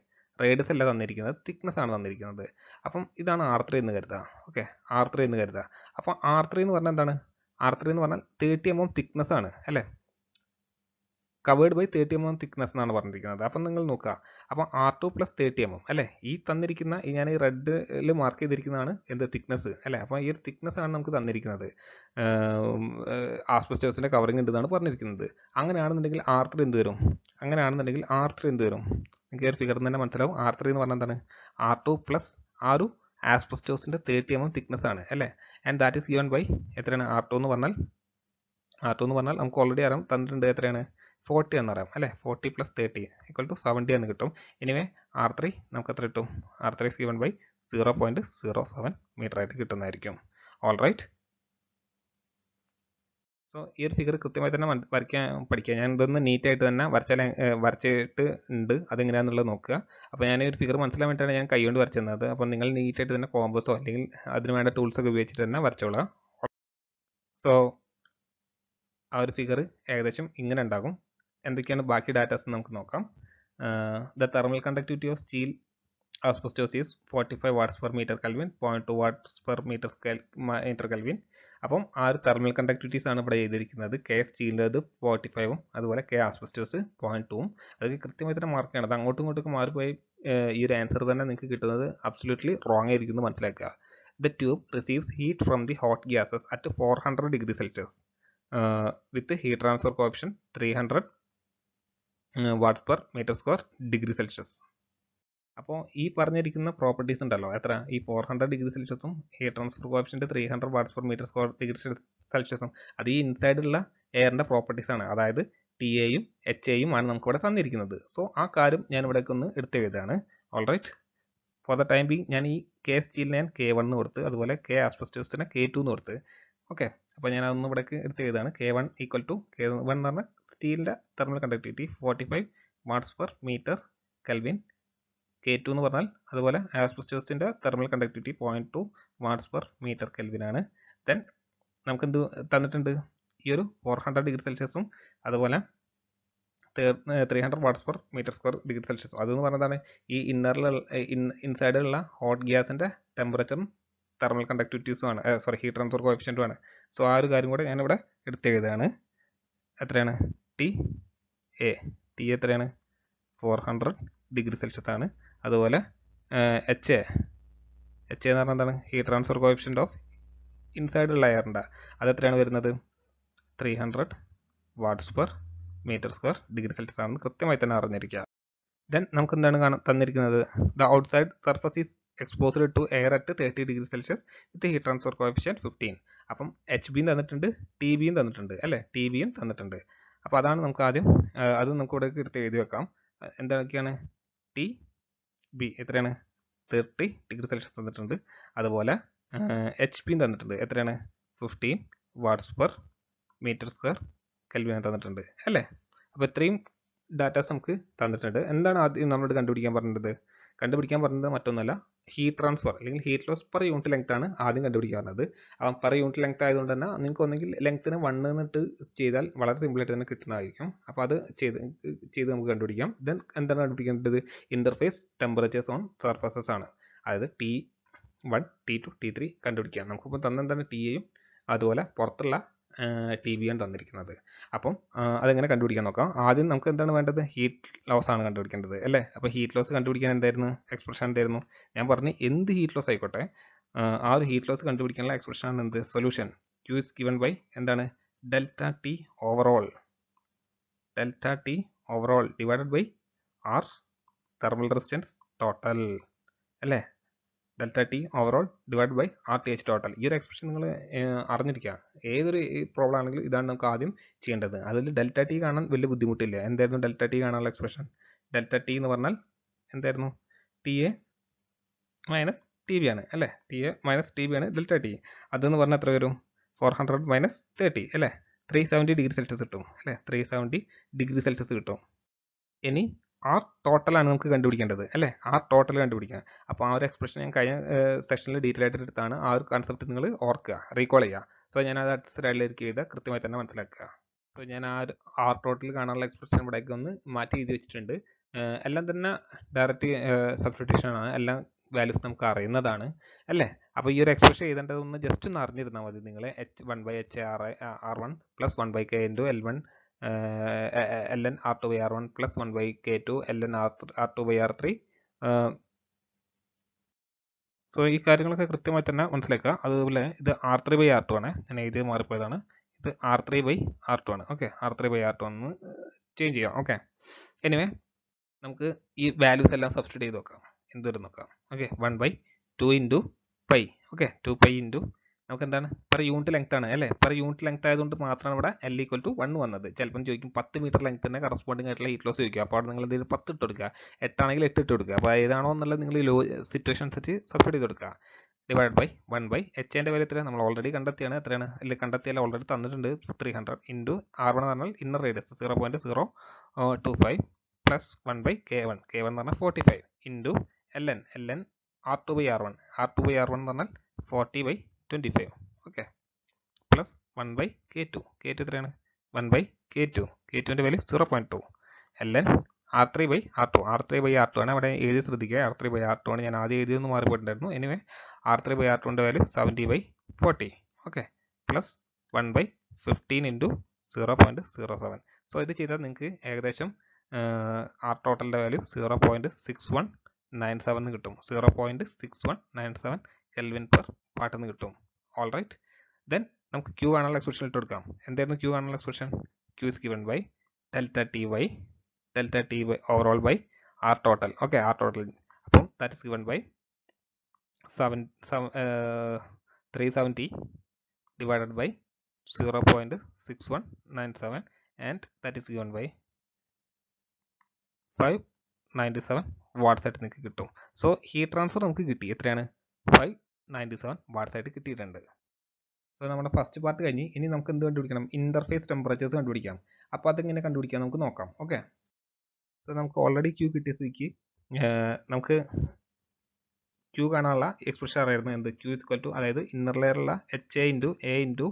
റേഡിയസ് അല്ല തന്നിരിക്കുന്നത്, തിക്നെസ് ആണ് തന്നിരിക്കുന്നത്. അപ്പം ഇതാണ് R3 എന്ന് കരുതുക. ഓക്കെ, R3 എന്ന് കരുതുക. അപ്പം R3 എന്ന് പറഞ്ഞാൽ എന്താണ്, R3 എന്ന് പറഞ്ഞാൽ 30 mm തിക്നെസ് ആണ് അല്ലേ, കവേർഡ് ബൈ 30 mm തിക്നെസ് എന്നാണ് പറഞ്ഞിരിക്കുന്നത്. അപ്പം നിങ്ങൾ നോക്കുക, അപ്പം R2 + 30 mm അല്ലേ. ഈ തന്നിരിക്കുന്ന ഞാൻ ഈ റെഡിൽ മാർക്ക് ചെയ്തിരിക്കുന്നതാണ് എന്ത്, തിക്നെസ് അല്ലേ. അപ്പോൾ ഈ ഒരു തിക്നെസ് ആണ് നമുക്ക് തന്നിരിക്കുന്നത്. ആസ്ബസ്റ്റോസിൻ്റെ കവറിങ് ഉണ്ടെന്നാണ് പറഞ്ഞിരിക്കുന്നത്. അങ്ങനെയാണെന്നുണ്ടെങ്കിൽ R3 എന്ത് വരും, നിങ്ങൾക്ക് ഒരു ഫിഗറിൽ തന്നെ മനസ്സിലാവും. R3 എന്ന് പറഞ്ഞാൽ എന്താണ്, R2 + ആ ഒരു ആസ്ബസ്റ്റോസിൻ്റെ 30 mm തിക്നെസ് ആണ് അല്ലേ. And that is given by എത്രയാണ്, R2 എന്ന് പറഞ്ഞാൽ നമുക്ക് ഓൾറെഡി അറിയാം തന്നിട്ടുണ്ട്. എത്രയാണ്, 40 എന്നറിയാം അല്ലേ. 40 + 30 = 70 എന്ന് കിട്ടും. എനിവേ R3 നമുക്ക് എത്ര കിട്ടും, R3 is given by 0.07 metre ആയിട്ട് കിട്ടുന്നതായിരിക്കും. All right. സോ ഈ ഒരു ഫിഗർ കൃത്യമായി തന്നെ വരയ്ക്കാൻ പഠിക്കുക. ഞാൻ ഇതൊന്ന് നീറ്റായിട്ട് തന്നെ വരച്ചിട്ട് ഉണ്ട്, അതെങ്ങനെയാണെന്നുള്ളത് നോക്കുക. അപ്പോൾ ഞാൻ ഈ ഒരു ഫിഗർ മനസ്സിലാൻ വേണ്ടിയിട്ടാണ് ഞാൻ കൈകൊണ്ട് വരച്ചിരുന്നത്. അപ്പോൾ നിങ്ങൾ നീറ്റായിട്ട് തന്നെ കോമ്പസോ അല്ലെങ്കിൽ അതിന് വേണ്ട ടൂൾസൊക്കെ ഉപയോഗിച്ചിട്ട് തന്നെ വരച്ചോളാം. സോ ആ ഒരു ഫിഗർ ഏകദേശം ഇങ്ങനെ ഉണ്ടാകും. എന്തൊക്കെയാണ് ബാക്കി ഡാറ്റാസ് നമുക്ക് നോക്കാം. The thermal conductivity of steel asbestos is 45 watts/meter Kelvin, 0.2 watts/meter Kelvin. അപ്പം ആ ഒരു തെർമൽ കണ്ടക്ടിവിറ്റീസ് ആണ് ഇവിടെ എഴുതിയിരിക്കുന്നത്. കെ സ്റ്റീലിൻ്റെത് 45ഉം അതുപോലെ കെ ആസ്ബസ്റ്റോസ് 0.2ഉം. അതൊക്കെ കൃത്യമായി തന്നെ മാർക്ക് ചെയ്യണം. അത് അങ്ങോട്ടും ഇങ്ങോട്ടും മാറിപ്പോയി ഈ ഒരു ആൻസർ തന്നെ നിങ്ങൾക്ക് കിട്ടുന്നത് അബ്സല്യൂട്ട്ലി റോങ് ആയിരിക്കും എന്ന് മനസ്സിലാക്കുക. The tube receives heat from the hot gases at 400 degrees Celsius with heat transfer coefficient 300 watts/meter² degree Celsius. അപ്പോൾ ഈ പറഞ്ഞിരിക്കുന്ന പ്രോപ്പർട്ടീസ് ഉണ്ടല്ലോ, എത്ര, ഈ 400 degree Celsiusഉം heat transfer coefficient 300 watts/meter² degree Celsiusഉം അത് ഈ ഇൻസൈഡിലുള്ള എയറിൻ്റെ പ്രോപ്പർട്ടീസ് ആണ്. അതായത് ടി എയും എച്ച് എയും ആണ് നമുക്കിവിടെ തന്നിരിക്കുന്നത്. സോ ആ കാര്യം ഞാൻ ഇവിടേക്ക് ഒന്ന് എടുത്തെഴുതാണ്. Alright, for the time being ഞാൻ ഈ കെ സ്റ്റീലിനെ ഞാൻ K1 എന്ന് കൊടുത്ത്, അതുപോലെ കെ ആസ്ബസ്റ്റോസിനെ K2 എന്ന് കൊടുത്ത്. ഓക്കെ, അപ്പോൾ ഞാൻ അതൊന്ന് ഇവിടേക്ക് എടുത്തെഴുതാണ്. K1 ഈക്വൽ ടു K1 എന്ന് പറഞ്ഞാൽ സ്റ്റീലിൻ്റെ thermal conductivity 45 watts per metre kelvin. K2 എന്ന് പറഞ്ഞാൽ അതുപോലെ ആസ്ബസ്റ്റോസിൻ്റെ thermal conductivity 0.2 watts per metre kelvin ആണ്. ദെൻ നമുക്ക് എന്ത് തന്നിട്ടുണ്ട്? ഈ ഒരു 400 ഡിഗ്രി സെൽഷ്യസും അതുപോലെ 300 watts per metre square degree സെൽഷ്യസും. അതെന്ന് പറഞ്ഞതാണ് ഈ ഇൻസൈഡിലുള്ള ഹോട്ട് ഗ്യാസിൻ്റെ ടെമ്പറേച്ചറും തെർമൽ കണ്ടക്ടിവിറ്റീസും ആണ്, ഹീറ്റ് ട്രാൻസ്ഫർ കോഎഫിഷ്യൻറ്റും ആണ്. സോ ആ ഒരു കാര്യം കൂടെ ഞാനിവിടെ എടുത്തെഴുതാണ്. എത്രയാണ്? ടി എത്രയാണ്? 400 ഡിഗ്രി സെൽഷ്യസ് ആണ്. അതുപോലെ എച്ച് എന്ന് പറഞ്ഞാൽ എന്താണ്? ഹീറ്റ് ട്രാൻസ്ഫർ കോഎഫിഷ്യൻറ്റ് ഓഫ് ഇൻസൈഡുള്ള എയറിൻ്റെ അത് എത്രയാണ് വരുന്നത്? 300 watts per metre square degree Celsius ആണെന്ന് കൃത്യമായി തന്നെ അറിഞ്ഞിരിക്കുക. ദെൻ നമുക്ക് എന്താണ് തന്നിരിക്കുന്നത്? The outside surface is exposed to air at 30 degree Celsius with heat transfer coefficient 15. അപ്പം എച്ച് ബിയും തന്നിട്ടുണ്ട്, ടി ബിയും തന്നിട്ടുണ്ട് അല്ലേ? ടി ബിയും തന്നിട്ടുണ്ട്. അപ്പോൾ അതാണ് നമുക്ക് ആദ്യം അത് നമുക്ക് ഇവിടെ എടുത്ത് എഴുതി വെക്കാം. എന്തൊക്കെയാണ്? ടി ബി എത്രയാണ്? 30 ഡിഗ്രി സെൽഷ്യസ് തന്നിട്ടുണ്ട്. അതുപോലെ എച്ച് പിയും തന്നിട്ടുണ്ട്. എത്രയാണ്? 15 watts per metre square kelvin തന്നിട്ടുണ്ട് അല്ലേ? അപ്പോൾ ഇത്രയും ഡാറ്റാസ് നമുക്ക് തന്നിട്ടുണ്ട്. എന്താണ് ആദ്യം നമ്മളോട് കണ്ടുപിടിക്കാൻ പറഞ്ഞത്? മറ്റൊന്നുമല്ല, ഹീറ്റ് ട്രാൻസ്ഫർ അല്ലെങ്കിൽ heat loss per unit length ആണ് ആദ്യം കണ്ടുപിടിക്കാൻ പറഞ്ഞത്. അപ്പം പെർ യൂണിറ്റ് ലെങ്ത് ആയതുകൊണ്ട് തന്നെ നിങ്ങൾക്ക് ഒന്നെങ്കിൽ ലെങ്ത്തിന് 1 എന്നിട്ട് ചെയ്താൽ വളരെ സിമ്പിളായിട്ട് തന്നെ കിട്ടുന്നതായിരിക്കും. അപ്പോൾ അത് ചെയ്ത് നമുക്ക് കണ്ടുപിടിക്കാം. ദെൻ എന്താണ് കണ്ടുപിടിക്കേണ്ടത്? ഇൻ്റർഫേസ് ടെമ്പറേച്ചേഴ്സ് ഓൺ സർഫസസ് ആണ്. അതായത് T1, T2, T3 കണ്ടുപിടിക്കാം. നമുക്കിപ്പോൾ തന്നെന്താണ് ടിയെയും അതുപോലെ പുറത്തുള്ള ടി ബിയാണ് തന്നിരിക്കുന്നത്. അപ്പം അതെങ്ങനെ കണ്ടുപിടിക്കാൻ നോക്കാം. ആദ്യം നമുക്ക് എന്താണ് വേണ്ടത്? ഹീറ്റ് ലോസ് ആണ് കണ്ടുപിടിക്കേണ്ടത് അല്ലേ? അപ്പോൾ ഹീറ്റ് ലോസ് കണ്ടുപിടിക്കാൻ എന്തായിരുന്നു എക്സ്പ്രഷൻ? എന്തായിരുന്നു? ഞാൻ പറഞ്ഞു എന്ത് ഹീറ്റ് ലോസ് ആയിക്കോട്ടെ ആ ഒരു ഹീറ്റ് ലോസ് കണ്ടുപിടിക്കാനുള്ള എക്സ്പ്രഷൻ ആണ് എന്ത്? Solution Q is given by എന്താണ്? Delta T overall divided by R thermal resistance total അല്ലേ? Delta T overall divide by RTH total. ഈ ഒരു എക്സ്പ്രഷൻ നിങ്ങൾ അറിഞ്ഞിരിക്കുക. ഏതൊരു പ്രോബ്ലം ആണെങ്കിലും ഇതാണ് നമുക്ക് ആദ്യം ചെയ്യേണ്ടത്. അതിൽ ഡെൽറ്റ ടി കാണാൻ വലിയ ബുദ്ധിമുട്ടില്ല. എന്തായിരുന്നു ഡെൽറ്റ ടി കാണാനുള്ള എക്സ്പ്രഷൻ? ഡെൽറ്റ ടി എന്ന് പറഞ്ഞാൽ എന്തായിരുന്നു? T A minus T B ആണ് അല്ലേ? T A minus T B ആണ് ഡെൽറ്റ ടി. അതെന്ന് പറഞ്ഞാൽ എത്ര വരും? 400 മൈനസ് 30 അല്ലേ? 370 ഡിഗ്രി സെൽഷ്യസ് കിട്ടും അല്ലേ? 370 ഡിഗ്രി സെൽഷ്യസ് കിട്ടും. ഇനി ആർ ടോട്ടലാണ് നമുക്ക് കണ്ടുപിടിക്കേണ്ടത് അല്ലേ? ആർ ടോട്ടൽ കണ്ടുപിടിക്കുക. അപ്പോൾ ആ ഒരു എക്സ്പ്രഷൻ ഞാൻ കഴിഞ്ഞ സെഷനിൽ ഡീറ്റെയിൽ ആയിട്ട് എടുത്താണ്. ആ ഒരു കൺസെപ്റ്റ് നിങ്ങൾ ഓർക്കുക, റീകോൾ ചെയ്യുക. സോ ഞാൻ അത് അടുത്ത സ്ലൈഡിലേക്ക് ചെയ്താൽ കൃത്യമായി തന്നെ മനസ്സിലാക്കുക. സോ ഞാൻ ആ ഒരു ആർ ടോട്ടൽ കാണാനുള്ള എക്സ്പ്രഷൻ ഇവിടേക്ക് ഒന്ന് മാറ്റി എഴുതി വെച്ചിട്ടുണ്ട്. എല്ലാം തന്നെ ഡയറക്റ്റ് സബ്സ്റ്റിറ്റ്യൂഷൻ ആണ്. എല്ലാം വാല്യൂസ് നമുക്ക് അറിയുന്നതാണ് അല്ലേ? അപ്പോൾ ഈ ഒരു എക്സ്പ്രഷൻ എഴുതേണ്ടതൊന്ന് ജസ്റ്റ് ഒന്ന് അറിഞ്ഞിരുന്നാൽ മതി. നിങ്ങൾ H1/H R1 plus 1/K into L1 ln R2/R1 plus 1/K2 ln R2/R3. So ഈ കാര്യങ്ങളൊക്കെ കൃത്യമായി തന്നെ മനസ്സിലാക്കുക. അതുപോലെ ഇത് R3/R2 ആണ്. ഞാൻ എഴുതിയത് മാറിപ്പോയതാണ്. ഇത് R3/R2 ആണ്. ഓക്കെ, R3/R2 എന്ന് ചേഞ്ച് ചെയ്യാം. ഓക്കെ, എനിവേ നമുക്ക് ഈ വാല്യൂസ് എല്ലാം സബ്സ്റ്റിറ്റ്യൂട്ട് ചെയ്ത് നോക്കാം. എന്ത് വരും നോക്കാം. Okay, 1/2 into pi. Okay, 2π into നമുക്ക് എന്താണ്? പെർ യൂണിറ്റ് ലെങ്ത് ആണ് അല്ലേ? പെർ യൂണിറ്റ് ലെങ്ത് ആയതുകൊണ്ട് മാത്രമാണ് ഇവിടെ L = 1 വന്നത്. ചിലപ്പം ചോദിക്കും 10 മീറ്റർ ലെങ്ത് തന്നെ കറസ്പോണ്ടിങ് ആയിട്ടുള്ള ഹീറ്റ് ലോസ് ചോദിക്കുക. അപ്പോൾ നിങ്ങൾ എന്തെങ്കിലും 10 ഇട്ട് കൊടുക്കുക, 8 ആണെങ്കിൽ 8 ഇട്ട് കൊടുക്കുക. അപ്പോൾ ഏതാണോ എന്നുള്ളത് നിങ്ങൾ സിറ്റുവേഷൻ അനുസരിച്ച് സബ്സ്റ്റിറ്റ്യൂട്ട് ചെയ്ത് കൊടുക്കുക. ഡിവൈഡ് ബൈ 1/H ൻ്റെ വാല്യൂ എത്രയാണ്? നമ്മൾ ഓൾറെഡി കണ്ടെത്തിയാണ്. എത്രയാണ്? അല്ലെ കണ്ടെത്തിയാൽ ഓൾറെഡി തന്നിട്ടുണ്ട്. 300 ഇൻറ്റു R1 എന്ന് പറഞ്ഞാൽ ഇന്നർ റേഡിയസ് 0.025 പ്ലസ് 1/K1 എന്ന് പറഞ്ഞാൽ 45 ഇൻറ്റു ln R2/R1 എന്ന് പറഞ്ഞാൽ 40/25. ഓക്കെ, പ്ലസ് 1/K2 എത്രയാണ്? 1/K2 ൻ്റെ വാല്യൂ 0.2 ln R3/R2 ആണ്. അവിടെ എഴുതി ശ്രദ്ധിക്കുക. R3/R2 ആണ്. ഞാൻ ആദ്യം എഴുതിയൊന്ന് മാറിപ്പോയിട്ടുണ്ടായിരുന്നു. എനിവേ R3/R2 ൻ്റെ value 70/40. Okay, plus 1/15 into 0.07. So ഇത് ചെയ്താൽ നിങ്ങൾക്ക് ഏകദേശം ആർ ടോട്ടലിൻ്റെ വാല്യൂ 0.6197 കിട്ടും. 0.6197 കെൽവിൻ പെർ വാട്ട് എന്ന് കിട്ടും. ഓൾ റൈറ്റ്, ദെൻ നമുക്ക് Q കാണാനുള്ള എക്സ്പ്രഷൻ ഇട്ട് കൊടുക്കാം. എന്തായിരുന്നു Q കാണാനുള്ള expression? Q is given by delta T overall by R total. Okay, R total അപ്പം that is given by 370 divided by 0.6197 and that is given by 597 watts ആയിട്ട് നിങ്ങൾക്ക് കിട്ടും. സോ ഹീറ്റ് ട്രാൻസ്ഫർ നമുക്ക് കിട്ടി. എത്രയാണ്? 597 വാട്ട്സ് ആയിട്ട് കിട്ടിയിട്ടുണ്ട്. സോ നമ്മുടെ ഫസ്റ്റ് പാർട്ട് കഴിഞ്ഞ് ഇനി നമുക്ക് എന്ത് കണ്ടുപിടിക്കണം? ഇന്റർഫേസ് ടെമ്പറേച്ചേഴ്സ് കണ്ടുപിടിക്കാം. അപ്പോൾ അതെങ്ങനെ കണ്ടുപിടിക്കാം നമുക്ക് നോക്കാം. ഓക്കെ, സോ നമുക്ക് ഓൾറെഡി ക്യൂ കിട്ടിയ സ്ഥിതിക്ക് നമുക്ക് ക്യൂ കാണാനുള്ള എക്സ്പ്രഷൻ അറിയായിരുന്നു. എന്ത്? ക്യൂ ഇസ് ഈക്വൽ ടു, അതായത് ഇന്നർ ലെയറുള്ള H A into A into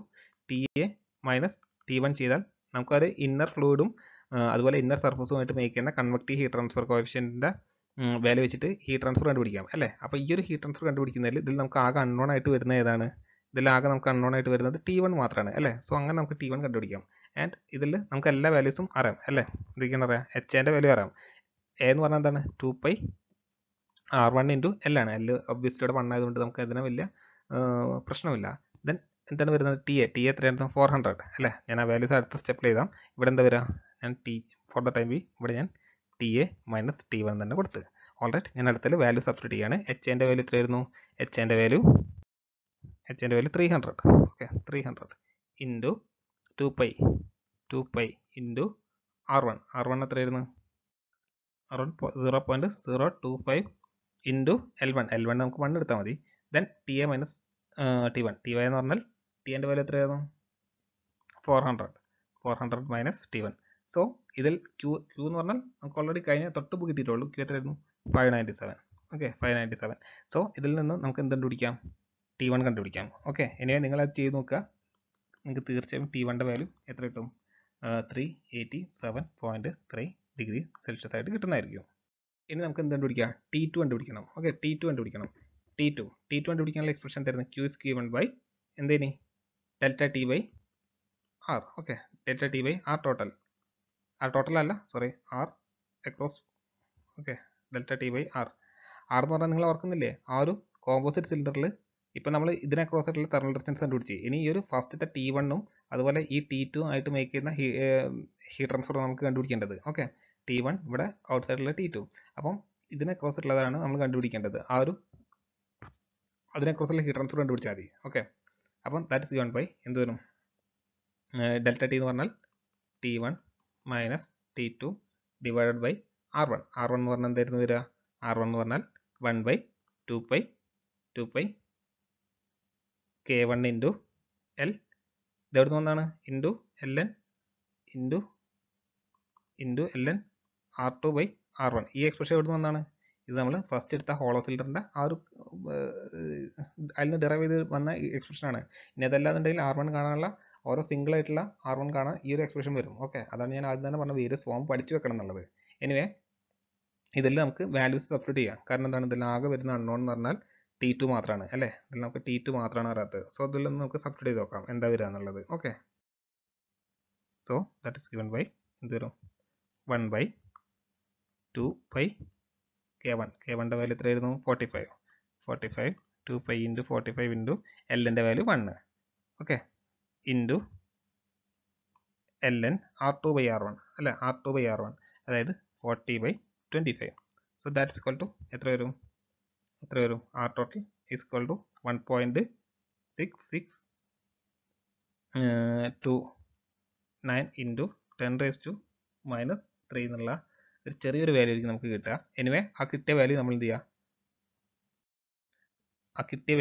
T A minus T one ചെയ്താൽ നമുക്കൊരു ഇന്നർ ഫ്ലൂയിഡും അതുപോലെ ഇന്നർ സർഫസുമായിട്ട് മേക്ക് ചെയ്യുന്ന കൺവെക്റ്റീവ് ഹീറ്റ് ട്രാൻസ്ഫർ കോഎഫിഷ്യൻറ്റിൻ്റെ വാല്യൂ വെച്ചിട്ട് ഹീറ്റ് ട്രാൻസ്ഫർ കണ്ടുപിടിക്കാം അല്ലേ. അപ്പോൾ ഈ ഒരു ഹീറ്റ് ട്രാൻസ്ഫർ കണ്ടുപിടിക്കുന്നതിൽ ഇതിൽ നമുക്ക് ആകെ അൺനോൺ ആയിട്ട് വരുന്ന ഏതാണ്? ഇതിലാകെ നമുക്ക് അൺനോൺ ആയിട്ട് വരുന്നത് T1 മാത്രമാണ് അല്ലേ. സോ അങ്ങനെ നമുക്ക് T1 കണ്ടുപിടിക്കാം. ആൻഡ് ഇതിൽ നമുക്ക് എല്ലാ വാല്യൂസും അറിയാം അല്ലേ. ഇതൊക്കെയാണ് അറിയാം. എച്ച് വാല്യൂ അറിയാം. എ എന്ന് പറഞ്ഞാൽ എന്താണ്? 2π R1 ഇൻറ്റു എൽ ആണ്. എൽ ഒബ്വിയസ്ലി ഇവിടെ 1 ആയതുകൊണ്ട് നമുക്ക് അതിന് വലിയ പ്രശ്നമില്ല. ദെൻ എന്താണ് വരുന്നത്? ടി എ എത്രയായിരുന്നു? 400 അല്ലേ. ഞാൻ ആ വാല്യൂസ് അടുത്ത സ്റ്റെപ്പിൽ എഴുതാം. ഇവിടെ എന്താ വരിക? ഞാൻ ഫോർ ദ ടൈം ബി ഇവിടെ ഞാൻ TA മൈനസ് T1 തന്നെ കൊടുത്ത്. ഓൾറൈറ്റ്, ഞാൻ അടുത്തതിൽ വാല്യൂ സബ്സ്റ്റിറ്റ്യൂട്ട് ചെയ്യാണ്. എച്ച് വാല്യൂ എത്രയായിരുന്നു? H value 300. Okay, 300 into 2π into R1 എത്രയായിരുന്നു? R1 0.025 ഇൻറ്റു L1 നമുക്ക് 1 എടുത്താൽ മതി. ദെൻ TA മൈനസ് T1 എന്ന് പറഞ്ഞാൽ ടിൻ്റെ വാല്യൂ എത്രയായിരുന്നു? 400 മൈനസ് T1. സോ ഇതിൽ ക്യൂ എന്ന് പറഞ്ഞാൽ നമുക്ക് ഓൾറെഡി കഴിഞ്ഞ തൊട്ട് കിട്ടിയിട്ടുള്ളൂ. ക്യൂ എത്രയായിരുന്നു? 597. ഓക്കെ, 597. സോ ഇതിൽ നിന്ന് നമുക്ക് എന്ത് കണ്ടുപിടിക്കാം? T1 കണ്ടുപിടിക്കാം. ഓക്കെ, ഇനി നിങ്ങൾ അത് ചെയ്ത് നോക്കുക. നിങ്ങൾക്ക് തീർച്ചയായും T1ൻ്റെ വാല്യൂ എത്ര കിട്ടും? 387.3 ഡിഗ്രി സെൽഷ്യസ് ആയിട്ട് കിട്ടുന്നതായിരിക്കും. ഇനി നമുക്ക് എന്ത് കണ്ടുപിടിക്കാം? T2 കണ്ടുപിടിക്കണം. ഓക്കെ, T2 കണ്ടുപിടിക്കണം. T2 കണ്ടുപിടിക്കാനുള്ള എക്സ്പ്രഷൻ തരുന്നത് Q is given by എന്തേനി? Delta T by R. Okay, delta T by R total. Total അല്ല, sorry, R across. Okay, delta T by R. R എന്ന് പറഞ്ഞാൽ നിങ്ങൾ ഓർക്കുന്നില്ലേ? ആ ഒരു കോമ്പോസിറ്റ് സിലിണ്ടറിൽ ഇപ്പം നമ്മൾ ഇതിനെ അക്രോസ് ആയിട്ടുള്ള തെർമൽ റെസിസ്റ്റൻസ് കണ്ടുപിടിച്ച്. ഇനി ഈ ഒരു ഫസ്റ്റത്തെ T1ഉം അതുപോലെ ഈ T2 ആയിട്ട് മേക്ക് ചെയ്യുന്ന ഹീറ്റ് ട്രാൻസ്ഫർ നമുക്ക് കണ്ടുപിടിക്കേണ്ടത്. ഓക്കെ, T1 ഇവിടെ ഔട്ട് സൈഡിലുള്ള T2. അപ്പം ഇതിനെ ക്രോസ് ഉള്ളതാണ് നമ്മൾ കണ്ടുപിടിക്കേണ്ടത്. ആ ഒരു അതിനെ ക്രോസുള്ള ഹീറ്റ് ട്രാൻസ്ഫർ കണ്ടുപിടിച്ചാൽ മതി. ഓക്കെ, അപ്പം ദാറ്റ് ഇസ് ഗിവൺ ബൈ എന്ത് വരും? ഡെൽറ്റ ടി എന്ന് പറഞ്ഞാൽ T1 minus T2 divided by R1. R1 എന്ന് പറഞ്ഞാൽ എന്തായിരുന്നു വരിക? R1 എന്ന് പറഞ്ഞാൽ 1/2π K1 ഇൻറ്റു എൽ. ഇതെവിടുന്ന് വന്നാണ്? Into LN into LN R2/R1. ഈ എക്സ്പ്രഷൻ എവിടുന്ന് വന്നാണ്? ഇത് നമ്മൾ ഫസ്റ്റ് എടുത്ത ഹോളോ സിലിണ്ടറിൻ്റെ ആ ഒരു അതിൽ നിന്ന് ഡെറൈവ് ചെയ്ത് വന്ന എക്സ്പ്രഷനാണ്. ഇനി അതല്ലാന്നുണ്ടെങ്കിൽ R1 കാണാനുള്ള ഓരോ സിംഗിൾ ആയിട്ടുള്ള R1 കാണാൻ ഈ ഒരു എക്സ്പ്രഷൻ വരും. ഓക്കെ, അതാണ് ഞാൻ ആദ്യം തന്നെ പറഞ്ഞ വേരിയസ് ഫോം പഠിച്ചു വെക്കണം എന്നുള്ളത്. എനിവേ, ഇതിൽ നമുക്ക് വാല്യൂസ് സബ്സ്റ്റിറ്റ്യൂട്ട് ചെയ്യാം. കാരണം എന്താണ്? ഇതിൽ ആകെ വരുന്ന അൺനോൺ എന്ന് പറഞ്ഞാൽ T2 മാത്രമാണ് അല്ലേ. ഇതിൽ നമുക്ക് T2 മാത്രമാണ് അറിയാത്തത്. സോ ഇതിൽ നിന്ന് നമുക്ക് സബ്സ്റ്റിറ്റ്യൂട്ട് ചെയ്ത് നോക്കാം എന്താ വരിക എന്നുള്ളത്. Okay, so that is given by എന്ത് വരും? 1/2π K1. K1ൻ്റെ വാല്യൂ എത്രയായിരുന്നു? 45. 2π ഇൻറ്റു 45 ഇൻറ്റു Lൻ്റെ value 1. Okay, into LN R2/R1 അല്ല, R2/R1 അതായത് 40/25. So that is equal to എത്ര വരും? R total is equal to 1.6629 into 10⁻³ എന്നുള്ള ഒരു ചെറിയൊരു വാല്യൂ ആയിരിക്കും നമുക്ക് കിട്ടുക. എനിവേ, ആ കിട്ടിയ വാല്യൂ നമ്മൾ എന്ത് ചെയ്യുക? ആ കിട്ടിയ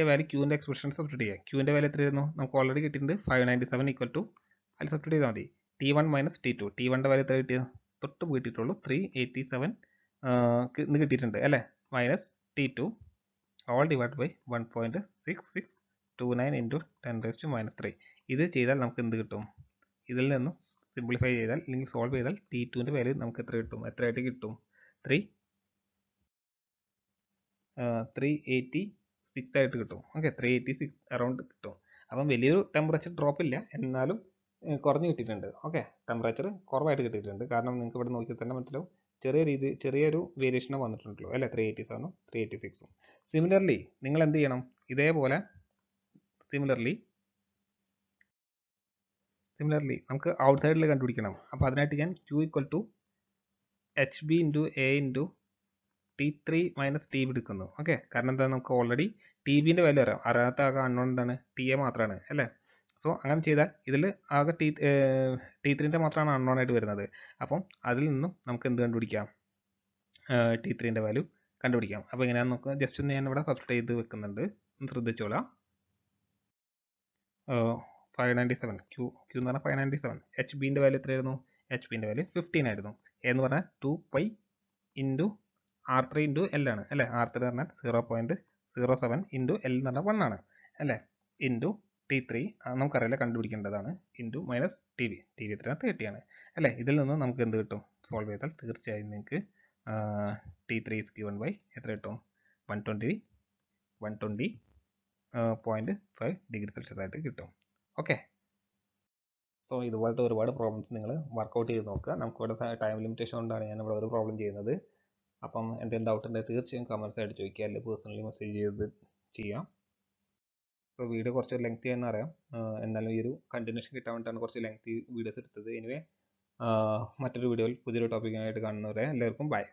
വാല്യൂ ക്യൂവിൻ്റെ എക്സ്പ്രഷൻ സബ്സ്റ്റിറ്റ്യൂട്ട് ചെയ്യുക. ക്യൂവിൻ്റെ വാല്യൂ എത്രയായിരുന്നു? നമുക്ക് ഓൾറെഡി കിട്ടിയിട്ടുണ്ട് 597 ഈക്വൽ ടു അതിൽ സബ്സ്റ്റിറ്റ്യൂട്ട് ചെയ്താൽ മതി. T1 minus T2. T1ൻ്റെ വാല്യൂ എത്ര കിട്ടിയത്? തൊട്ട് കിട്ടിയിട്ടുള്ളൂ 387 എന്ന് കിട്ടിയിട്ടുണ്ട് അല്ലേ. Minus T2 all divide by 1.6629 into 10⁻³ ഇത് ചെയ്താൽ നമുക്ക് എന്ത് കിട്ടും? ഇതിൽ നിന്നും സിംപ്ലിഫൈ ചെയ്താൽ അല്ലെങ്കിൽ സോൾവ് ചെയ്താൽ T2ൻ്റെ വാല്യൂ നമുക്ക് എത്ര കിട്ടും? എത്രയായിട്ട് കിട്ടും? 386 ആയിട്ട് കിട്ടും. ഓക്കെ, 386 അറൗണ്ട് കിട്ടും. അപ്പം വലിയൊരു ടെമ്പറേച്ചർ ഡ്രോപ്പ് ഇല്ല, എന്നാലും കുറഞ്ഞ് കിട്ടിയിട്ടുണ്ട്. ഓക്കെ, ടെമ്പറേച്ചർ കുറവായിട്ട് കിട്ടിയിട്ടുണ്ട്. കാരണം നിങ്ങൾക്ക് ഇവിടെ നോക്കിയാൽ തന്നെ മനസ്സിലാവും ചെറിയൊരു വേരിയേഷനെ വന്നിട്ടുണ്ടല്ലോ അല്ലേ. 387ഉം 386ഉം. സിമിലർലി നിങ്ങൾ എന്ത് ചെയ്യണം? ഇതേപോലെ സിമിലർലി നമുക്ക് ഔട്ട് സൈഡിൽ കണ്ടുപിടിക്കണം. അപ്പോൾ അതിനായിട്ട് ഞാൻ Q equal to HB into A into T3 minus T B എടുക്കുന്നു. ഓക്കെ, കാരണം എന്താ, നമുക്ക് ഓൾറെഡി ടി ബിൻ്റെ വാല്യൂ അറിയാം. അറിയാത്ത ആകെ അൺനോൺ എന്താണ്, ടി എ മാത്രമാണ് അല്ലേ. സോ അങ്ങനെ ചെയ്താൽ ഇതിൽ ആകെ T3ൻ്റെ മാത്രമാണ് അൺനോൺ ആയിട്ട് വരുന്നത്. അപ്പം അതിൽ നിന്നും നമുക്ക് എന്ത് കണ്ടുപിടിക്കാം, T3ൻ്റെ വാല്യൂ കണ്ടുപിടിക്കാം. അപ്പോൾ എങ്ങനെയാണെന്ന് നോക്കുക. ജസ്റ്റ് ഒന്ന് ഞാൻ ഇവിടെ സബ്സ്ക്രൈബ് ചെയ്ത് വെക്കുന്നുണ്ട്, ഒന്ന് ശ്രദ്ധിച്ചോളാം. 597 ക്യൂ എന്ന് പറഞ്ഞാൽ 597. എച്ച് ബിൻ്റെ വാല്യൂ എത്രയായിരുന്നു, എച്ച് ബിൻ്റെ വാല്യൂ 15 ആയിരുന്നു. എന്ന് പറഞ്ഞാൽ 2π ഇൻറ്റു R3 ഇൻറ്റു എൽ ആണ് അല്ലേ. R3 എന്ന് പറഞ്ഞാൽ 0.07 ഇൻറ്റു എൽ എന്ന് പറഞ്ഞാൽ 1 ആണ് അല്ലേ. ഇൻറ്റു T3 നമുക്കറിയില്ല, കണ്ടുപിടിക്കേണ്ടതാണ്. ഇൻറ്റു മൈനസ് ടി ബി എത്രയാണ്, 30 ആണ് അല്ലേ. ഇതിൽ നിന്ന് നമുക്ക് എന്ത് കിട്ടും, സോൾവ് ചെയ്താൽ തീർച്ചയായും നിങ്ങൾക്ക് T3 is given by എത്ര കിട്ടും, 120.5 ഡിഗ്രി സെൽഷ്യസ് ആയിട്ട് കിട്ടും. ഓക്കെ, സോ ഇതുപോലത്തെ ഒരുപാട് പ്രോബ്ലംസ് നിങ്ങൾ വർക്കൗട്ട് ചെയ്ത് നോക്കുക. നമുക്കിവിടെ ടൈം ലിമിറ്റേഷൻ കൊണ്ടാണ് ഞാൻ ഇവിടെ ഒരു പ്രോബ്ലം ചെയ്യുന്നത്. അപ്പം എന്തെങ്കിലും ഡൗട്ട് ഉണ്ടെങ്കിൽ തീർച്ചയായും കമൻസ് ആയിട്ട് ചോദിക്കുക, അല്ലെങ്കിൽ പേഴ്സണലി മെസ്സേജ് ചെയ്ത് ചെയ്യാം. സോ വീഡിയോ കുറച്ച് ലെങ്തി ആണെന്ന് അറിയാം, എന്നാലും ഈ ഒരു കണ്ടിന്യൂഷൻ കിട്ടാൻ വേണ്ടിയിട്ടാണ് കുറച്ച് ലെങ്തി വീഡിയോസ് എടുത്തത്. എനിവേ മറ്റൊരു വീഡിയോയിൽ പുതിയൊരു ടോപ്പിക്കായിട്ട് കാണുന്നവരെ എല്ലാവർക്കും ബൈ.